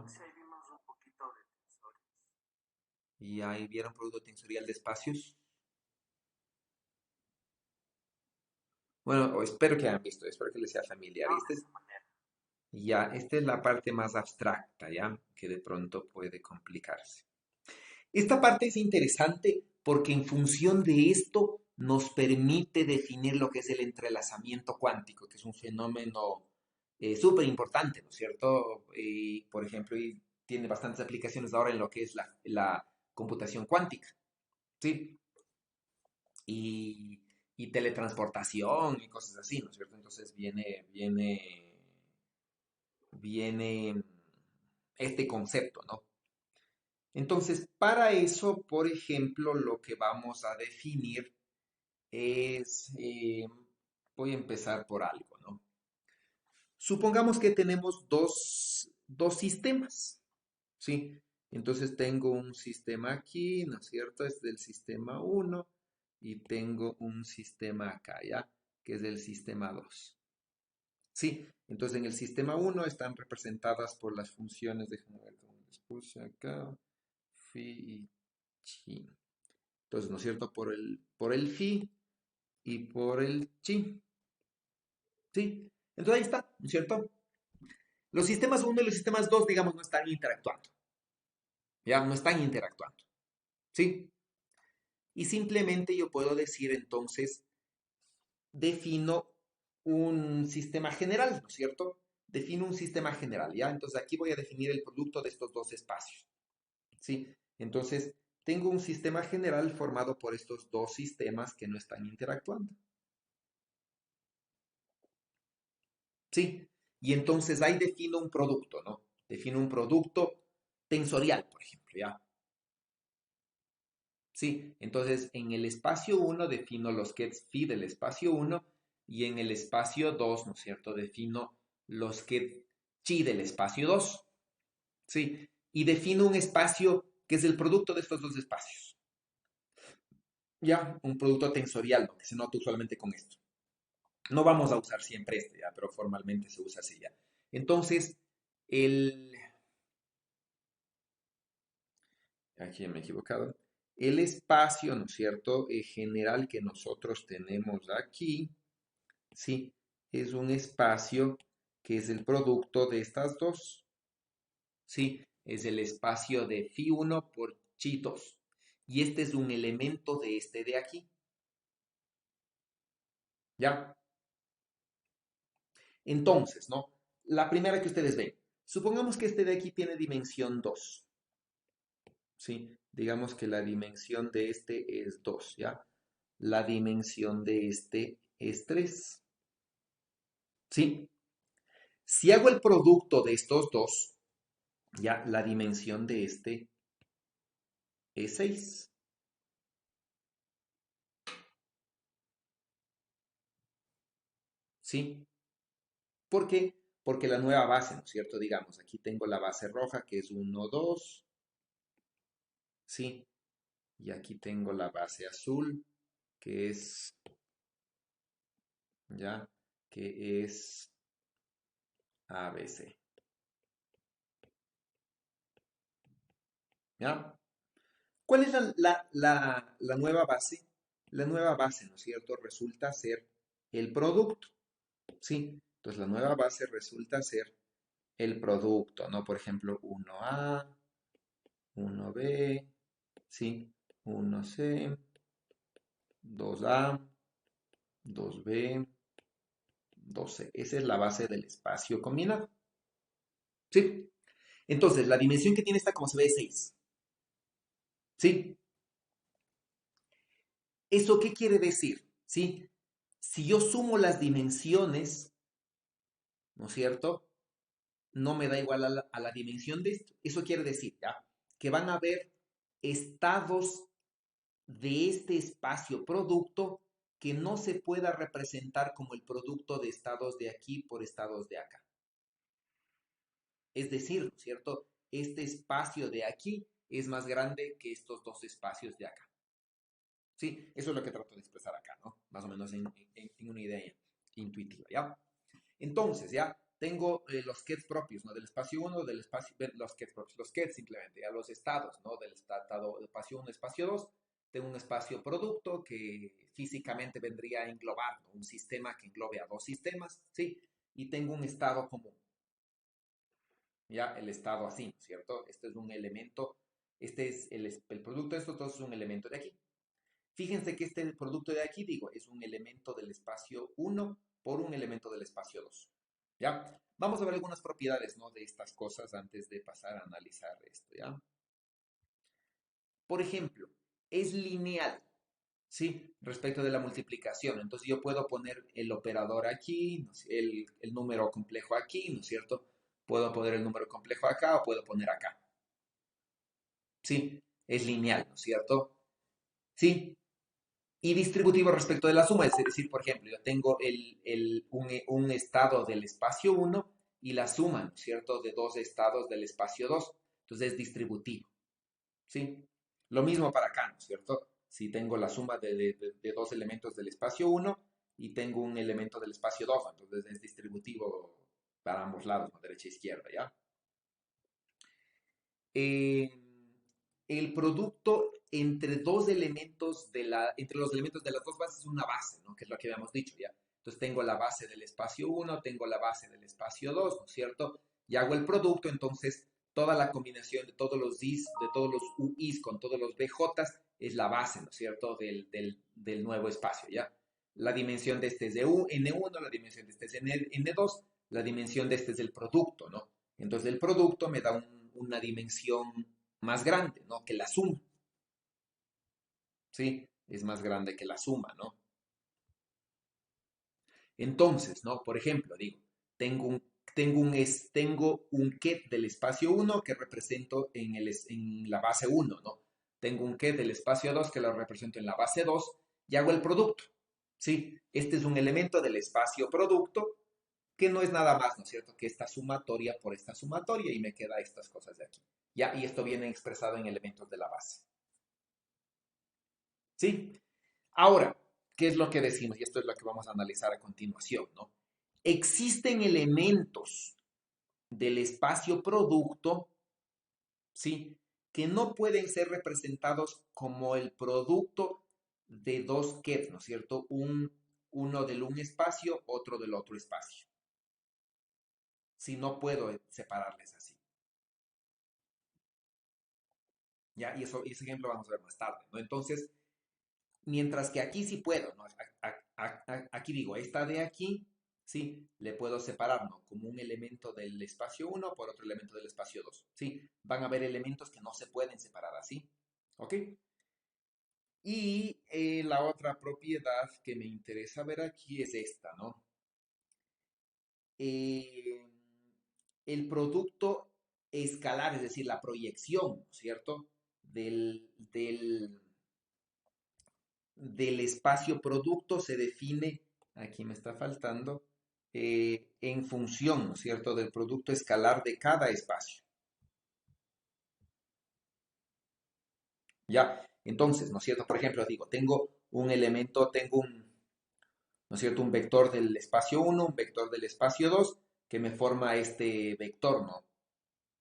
sí, ahí vimos un poquito de tensores. Y ahí vieron producto tensorial de espacios. Bueno, espero que hayan visto, espero que les sea familiar. No de esa manera. Esta es la parte más abstracta, ¿ya? Que de pronto puede complicarse. Esta parte es interesante porque en función de esto nos permite definir lo que es el entrelazamiento cuántico, que es un fenómeno súper importante, ¿no es cierto? Por ejemplo, y tiene bastantes aplicaciones ahora en lo que es la computación cuántica, ¿sí? Y, y teletransportación y cosas así, ¿no es cierto? Entonces viene este concepto, ¿no? Entonces, para eso, por ejemplo, lo que vamos a definir es, voy a empezar por algo, ¿no? Supongamos que tenemos dos sistemas, ¿sí? Entonces tengo un sistema aquí, ¿no es cierto? Es del sistema uno y tengo un sistema acá, ¿ya? Que es del sistema 2. Sí, entonces en el sistema uno están representadas por las funciones, déjenme ver cómo les puse acá, phi y chi. Entonces, ¿no es cierto? Por el phi y por el chi. ¿Sí? Entonces ahí está, ¿no es cierto? Los sistemas uno y los sistemas 2, digamos, no están interactuando. Ya no están interactuando. ¿Sí? Y simplemente yo puedo decir entonces, defino un sistema general, ¿no es cierto? Defino un sistema general, ¿ya? Entonces aquí voy a definir el producto de estos dos espacios. ¿Sí? Entonces, tengo un sistema general formado por estos dos sistemas que no están interactuando. ¿Sí? Y entonces ahí defino un producto, ¿no? Defino un producto tensorial, por ejemplo, ¿ya? Sí, entonces en el espacio uno defino los gets phi del espacio uno y en el espacio 2, ¿no es cierto? Defino los get chi del espacio 2. Sí, y defino un espacio que es el producto de estos dos espacios. ya, un producto tensorial, ¿no? Que se nota usualmente con esto. No vamos a usar siempre este, ya, pero formalmente se usa así ya. Entonces, el... Aquí me he equivocado. El espacio, ¿no es cierto? General que nosotros tenemos aquí, sí, es un espacio que es el producto de estas dos. Sí, es el espacio de phi1 por chi2. Y este es un elemento de este de aquí. ¿Ya? Entonces, ¿no? La primera que ustedes ven. Supongamos que este de aquí tiene dimensión 2. ¿Sí? Digamos que la dimensión de este es 2, ¿ya? La dimensión de este es 3. ¿Sí? Si hago el producto de estos dos, ya la dimensión de este es 6. ¿Sí? ¿Por qué? Porque la nueva base, ¿no es cierto? Digamos, aquí tengo la base roja que es 1, 2, ¿sí? Y aquí tengo la base azul que es, ¿ya? Que es ABC, ¿ya? ¿Cuál es la nueva base? La nueva base, ¿no es cierto? Resulta ser el producto, ¿sí? Entonces la nueva base resulta ser el producto, ¿no? Por ejemplo, 1A, 1B, ¿sí? 1C, 2A, 2B, 2C. Esa es la base del espacio combinado, ¿sí? Entonces, la dimensión que tiene esta, como se ve, es 6, ¿sí? ¿Eso qué quiere decir? ¿Sí? Si yo sumo las dimensiones, ¿no es cierto? No me da igual a la dimensión de esto. Eso quiere decir, ¿ya? Que van a haber estados de este espacio producto que no se pueda representar como el producto de estados de aquí por estados de acá. Es decir, ¿no es cierto? Este espacio de aquí es más grande que estos dos espacios de acá. ¿Sí? Eso es lo que trato de expresar acá, ¿no? Más o menos en una idea intuitiva, ¿ya? Entonces, ya tengo los kets propios, ¿no? Del espacio 1, del espacio, los kets propios, los kets simplemente, ya los estados, ¿no? Del estado espacio 1, espacio 2. Tengo un espacio producto que físicamente vendría a englobar, ¿no? Un sistema que englobe a dos sistemas, ¿sí? Y tengo un estado común, ya el estado así, ¿no es cierto? Este es un elemento, este es el producto de estos dos es un elemento de aquí. Fíjense que este producto de aquí, digo, es un elemento del espacio 1 por un elemento del espacio 2. ¿Ya? Vamos a ver algunas propiedades, ¿no? De estas cosas antes de pasar a analizar esto, ¿ya? Por ejemplo, es lineal, ¿sí? Respecto de la multiplicación. Entonces yo puedo poner el operador aquí, ¿no? El número complejo aquí, ¿no es cierto? Puedo poner el número complejo acá o puedo poner acá. ¿Sí? Es lineal, ¿no es cierto? Sí, y distributivo respecto de la suma. Es decir, por ejemplo, yo tengo un estado del espacio 1 y la suma, ¿no es cierto?, de dos estados del espacio 2. Entonces es distributivo, ¿sí? Lo mismo para acá, ¿no es cierto? Si tengo la suma de dos elementos del espacio 1 y tengo un elemento del espacio 2, entonces es distributivo para ambos lados, ¿no? Derecha e izquierda, ¿ya? eh, el producto entre dos elementos entre los elementos de las dos bases es una base, ¿no? Que es lo que habíamos dicho ya. Entonces tengo la base del espacio 1, tengo la base del espacio 2, ¿no es cierto? Y hago el producto, entonces toda la combinación de todos los Is, de todos los UIs con todos los BJs es la base, ¿no es cierto? Del nuevo espacio, ¿ya? La dimensión de este es de N1, la dimensión de este es N2, la dimensión de este es el producto, ¿no? Entonces el producto me da una dimensión más grande, ¿no? Que la suma, ¿sí? Es más grande que la suma, ¿no? Entonces, ¿no? Por ejemplo, digo, tengo un ket del espacio 1 que represento en la base 1, ¿no? Tengo un ket del espacio 2 que lo represento en la base 2 y hago el producto, ¿sí? Este es un elemento del espacio producto que no es nada más, ¿no es cierto?, que esta sumatoria por esta sumatoria y me queda estas cosas de aquí. Ya, y esto viene expresado en elementos de la base. ¿Sí? Ahora, ¿qué es lo que decimos? Y esto es lo que vamos a analizar a continuación, ¿no? Existen elementos del espacio producto, ¿sí? Que no pueden ser representados como el producto de dos kets, ¿no es cierto? Uno del un espacio, otro del otro espacio. Si no puedo separarles así. ¿Ya? Y ese ejemplo vamos a ver más tarde, ¿no? Entonces, mientras que aquí sí puedo, ¿no? Aquí digo, esta de aquí, sí, le puedo separar, ¿no? Como un elemento del espacio 1 por otro elemento del espacio 2, ¿sí? Van a haber elementos que no se pueden separar así, ¿ok? Y la otra propiedad que me interesa ver aquí es esta, ¿no? Eh, el producto escalar, es decir, la proyección, ¿cierto? Del espacio producto se define, aquí me está faltando, en función, ¿no es cierto?, del producto escalar de cada espacio. ¿Ya? Entonces, ¿no es cierto? Por ejemplo, digo, tengo un elemento, ¿no es cierto?, un vector del espacio 1, un vector del espacio 2, que me forma este vector, ¿no?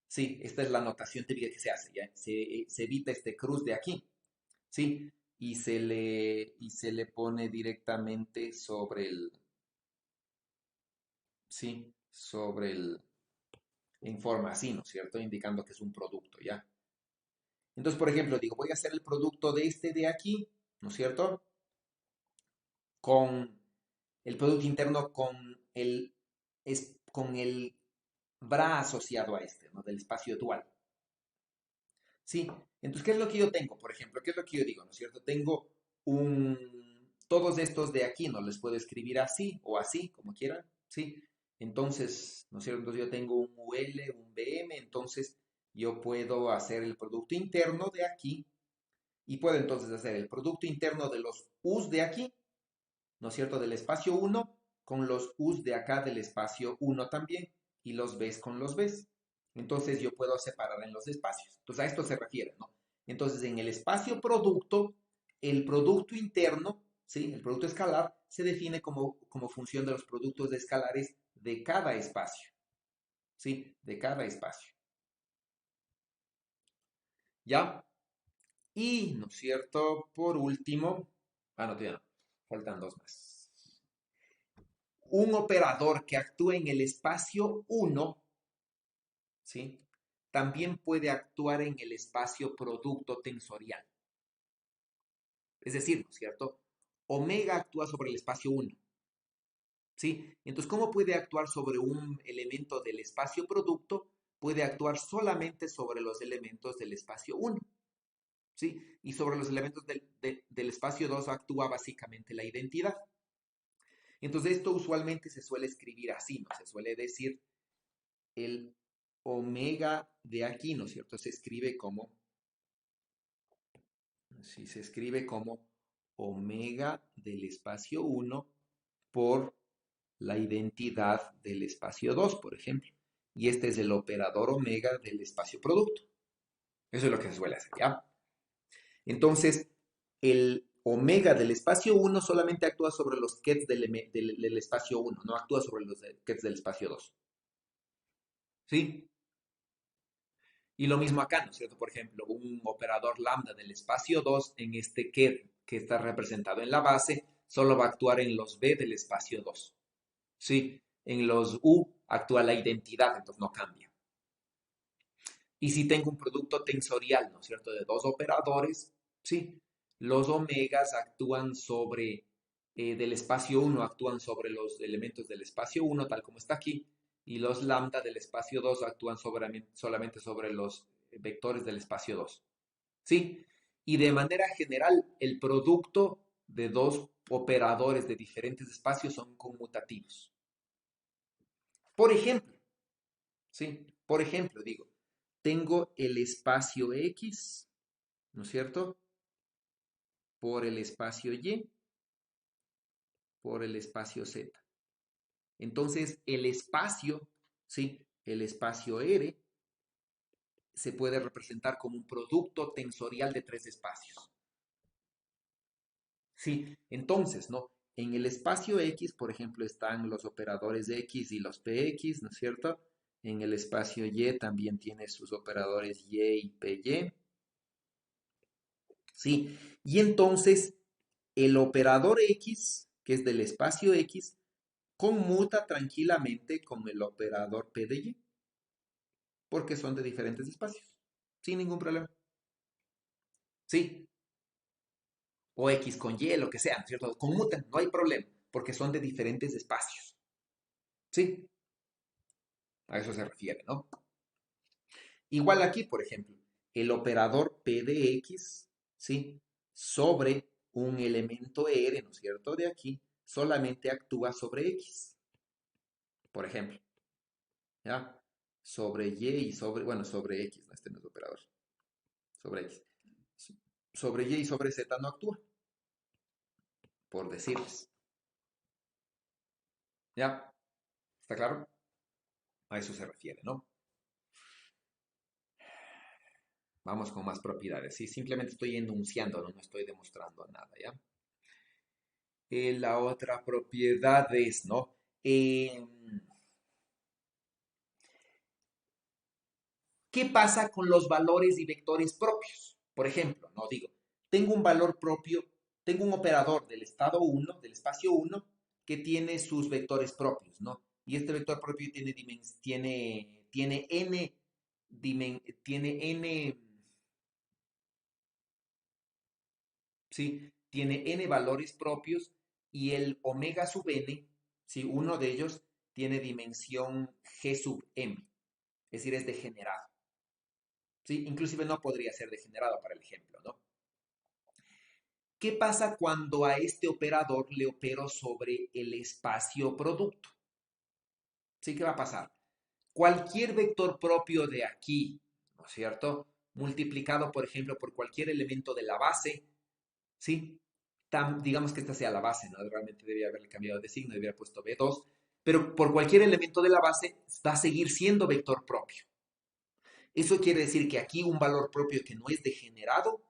Sí, esta es la notación típica que se hace, ¿ya? Se evita este cruz de aquí, ¿sí? Y se le pone directamente sobre el, ¿sí? En forma así, ¿no es cierto? Indicando que es un producto, ¿ya? Entonces, por ejemplo, digo, voy a hacer el producto de este de aquí, ¿no es cierto? Con el producto interno con el bra asociado a este, ¿no? Del espacio dual. ¿Sí? Entonces, ¿qué es lo que yo tengo? Por ejemplo, ¿qué es lo que yo digo? ¿No es cierto? Tengo todos estos de aquí, ¿no? Les puedo escribir así o así, como quieran, ¿sí? Entonces, ¿no es cierto? Entonces yo tengo un UL, un BM, entonces yo puedo hacer el producto interno de aquí y puedo entonces hacer el producto interno de los U's de aquí, ¿no es cierto? Del espacio 1 con los U's de acá del espacio 1 también y los B's con los B's. Entonces yo puedo separar en los espacios. Entonces a esto se refiere, ¿no? Entonces en el espacio producto, el producto interno, ¿sí? El producto escalar se define como función de los productos escalares de cada espacio, ¿sí? De cada espacio. ¿Ya? Y, ¿no es cierto? Por último, no, todavía no, faltan dos más. Un operador que actúa en el espacio 1, ¿sí? También puede actuar en el espacio producto tensorial. Es decir, ¿no es cierto? Omega actúa sobre el espacio 1, ¿sí? Entonces, ¿cómo puede actuar sobre un elemento del espacio producto? Puede actuar solamente sobre los elementos del espacio 1, ¿sí? Y sobre los elementos del espacio 2 actúa básicamente la identidad. Entonces, esto usualmente se suele escribir así, ¿no? Se suele decir el omega de aquí, ¿no es cierto? Se escribe como omega del espacio 1 por la identidad del espacio 2, por ejemplo. Y este es el operador omega del espacio producto. Eso es lo que se suele hacer, ¿ya? Entonces, el omega del espacio 1 solamente actúa sobre los kets del espacio 1, no actúa sobre los kets del espacio 2. ¿Sí? Y lo mismo acá, ¿no es cierto? Por ejemplo, un operador lambda del espacio 2 en este ket que está representado en la base, solo va a actuar en los B del espacio 2. ¿Sí? En los U actúa la identidad, entonces no cambia. Y si tengo un producto tensorial, ¿no es cierto?, de dos operadores, ¿sí? Los omegas actúan del espacio 1 actúan sobre los elementos del espacio 1, tal como está aquí, y los lambda del espacio 2 actúan solamente sobre los vectores del espacio 2, ¿sí? Y de manera general, el producto de dos operadores de diferentes espacios son conmutativos. Por ejemplo, ¿sí? Por ejemplo, digo, tengo el espacio X, ¿no es cierto? Por el espacio Y, por el espacio Z. Entonces, el espacio, ¿sí? El espacio R se puede representar como un producto tensorial de tres espacios. Sí, entonces, ¿no? En el espacio X, por ejemplo, están los operadores X y los PX, ¿no es cierto? En el espacio Y también tiene sus operadores Y y PY. Sí, y entonces el operador X, que es del espacio X, conmuta tranquilamente con el operador P de Y, porque son de diferentes espacios, sin ningún problema. Sí, o X con Y, lo que sea, ¿no es cierto? Conmutan, no hay problema, porque son de diferentes espacios. Sí, a eso se refiere, ¿no? Igual aquí, por ejemplo, el operador P de X, ¿sí? Sobre un elemento R, ¿no es cierto? De aquí, solamente actúa sobre X, por ejemplo, ¿ya? Sobre Y y sobre, bueno, sobre X, no, este no es operador, sobre X. Sobre Y y sobre Z no actúa, por decirles, ¿ya? ¿Está claro? A eso se refiere, ¿no? Vamos con más propiedades, ¿sí? Simplemente estoy enunciando, no estoy demostrando nada, ¿ya? La otra propiedad es, ¿no? ¿Qué pasa con los valores y vectores propios? Por ejemplo, no digo, tengo un valor propio, tengo un operador del estado 1, del espacio 1, que tiene sus vectores propios, ¿no? Y este vector propio tiene n, tiene n, ¿sí? Tiene n valores propios y el omega sub n, ¿sí? Uno de ellos tiene dimensión g sub m, es decir, es degenerado. ¿Sí? Inclusive no podría ser degenerado para el ejemplo, ¿no? ¿Qué pasa cuando a este operador le opero sobre el espacio producto? ¿Sí? ¿Qué va a pasar? Cualquier vector propio de aquí, ¿no es cierto? Multiplicado, por ejemplo, por cualquier elemento de la base, ¿sí? Digamos que esta sea la base, ¿no? Realmente debería haberle cambiado de signo, debería haber puesto B2, pero por cualquier elemento de la base va a seguir siendo vector propio. Eso quiere decir que aquí un valor propio que no es degenerado,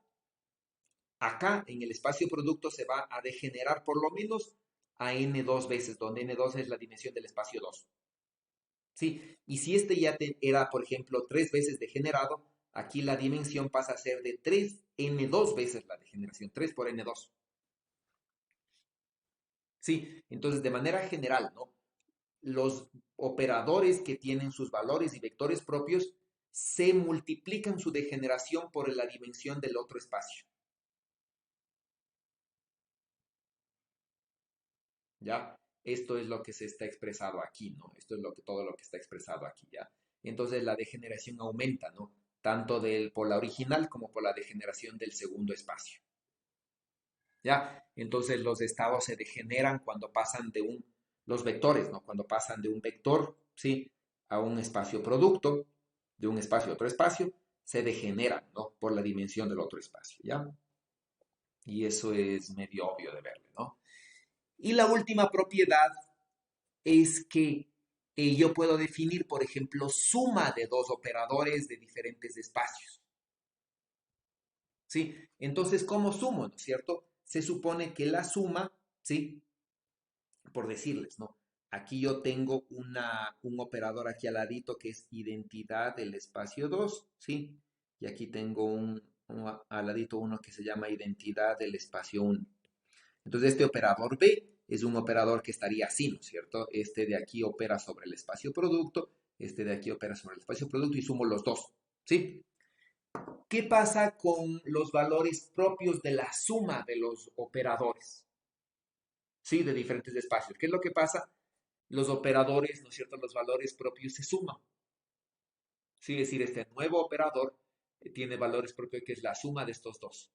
acá en el espacio producto se va a degenerar por lo menos a n2 veces, donde n2 es la dimensión del espacio 2. ¿Sí? Y si este ya era, por ejemplo, 3 veces degenerado, aquí la dimensión pasa a ser de 3n2 veces la degeneración, 3 por n2. Sí, entonces de manera general, ¿no? Los operadores que tienen sus valores y vectores propios se multiplican su degeneración por la dimensión del otro espacio. ¿Ya? Esto es lo que se está expresado aquí, ¿no? Esto es todo lo que está expresado aquí, ¿ya? Entonces la degeneración aumenta, ¿no? Tanto por la original como por la degeneración del segundo espacio, ¿ya? Entonces los estados se degeneran cuando pasan los vectores, ¿no? Cuando pasan de un vector, ¿sí? A un espacio producto, de un espacio a otro espacio, se degeneran, ¿no? Por la dimensión del otro espacio, ¿ya? Y eso es medio obvio de verle, ¿no? Y la última propiedad es que yo puedo definir, por ejemplo, suma de dos operadores de diferentes espacios. ¿Sí? Entonces, ¿cómo sumo? ¿No es cierto? Se supone que la suma, ¿sí? Por decirles, ¿no? Aquí yo tengo un operador aquí al ladito que es identidad del espacio 2, ¿sí? Y aquí tengo al ladito uno que se llama identidad del espacio 1. Entonces, este operador B es un operador que estaría así, ¿no es cierto? Este de aquí opera sobre el espacio producto, este de aquí opera sobre el espacio producto y sumo los dos, ¿sí? ¿Qué pasa con los valores propios de la suma de los operadores? ¿Sí? De diferentes espacios. ¿Qué es lo que pasa? Los operadores, ¿no es cierto? Los valores propios se suman. ¿Sí? Es decir, este nuevo operador tiene valores propios que es la suma de estos dos.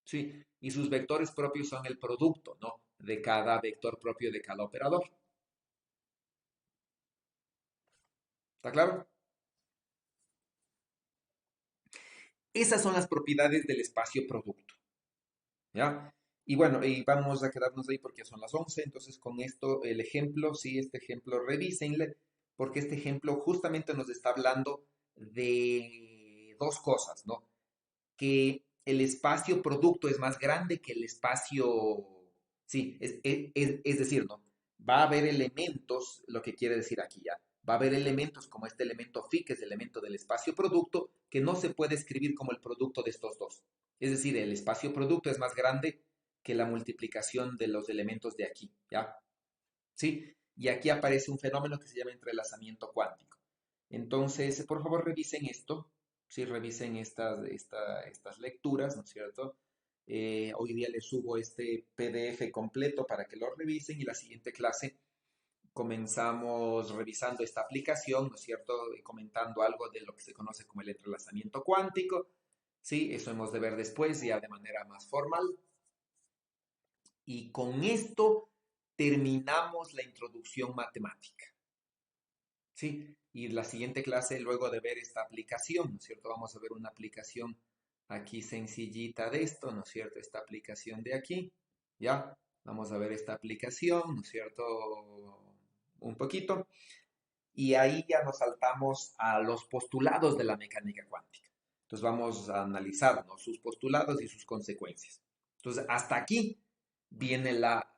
¿Sí? Y sus vectores propios son el producto, ¿no? De cada vector propio de cada operador. ¿Está claro? Esas son las propiedades del espacio producto, ¿ya? Y bueno, y vamos a quedarnos ahí porque son las 11, entonces con esto el ejemplo, sí, este ejemplo revísenle, porque este ejemplo justamente nos está hablando de dos cosas, ¿no? Que el espacio producto es más grande que el espacio, sí, es decir, ¿no? Va a haber elementos, lo que quiere decir aquí ya, va a haber elementos como este elemento phi, que es el elemento del espacio producto, que no se puede escribir como el producto de estos dos. Es decir, el espacio producto es más grande que la multiplicación de los elementos de aquí, ¿ya? ¿Sí? Y aquí aparece un fenómeno que se llama entrelazamiento cuántico. Entonces, por favor, revisen esto, ¿sí? Revisen estas lecturas, ¿no es cierto? Hoy día les subo este PDF completo para que lo revisen y la siguiente clase comenzamos revisando esta aplicación, ¿no es cierto? Y comentando algo de lo que se conoce como el entrelazamiento cuántico, ¿sí? Eso hemos de ver después, ya de manera más formal. Y con esto terminamos la introducción matemática, ¿sí? Y la siguiente clase, luego de ver esta aplicación, ¿no es cierto? Vamos a ver una aplicación aquí sencillita de esto, ¿no es cierto? Esta aplicación de aquí, ¿ya? Vamos a ver esta aplicación, ¿no es cierto? Un poquito. Y ahí ya nos saltamos a los postulados de la mecánica cuántica. Entonces vamos a analizar, ¿no? Sus postulados y sus consecuencias. Entonces, hasta aquí viene la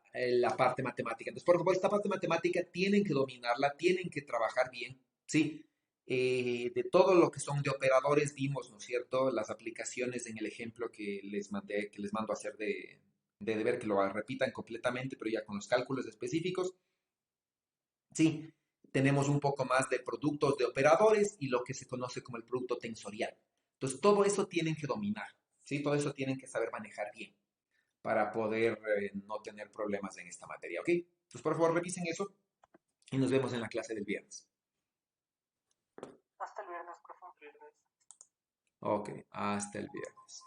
parte matemática. Entonces, por favor, esta parte matemática tienen que dominarla, tienen que trabajar bien, ¿sí? De todo lo que son de operadores vimos, ¿no es cierto? Las aplicaciones en el ejemplo que les mandé, que les mando a hacer de deber, que lo repitan completamente, pero ya con los cálculos específicos. Sí, tenemos un poco más de productos de operadores y lo que se conoce como el producto tensorial. Entonces, todo eso tienen que dominar, ¿sí? Todo eso tienen que saber manejar bien para poder no tener problemas en esta materia, ¿ok? Entonces, por favor, revisen eso y nos vemos en la clase del viernes. Hasta el viernes, profe. Ok, hasta el viernes.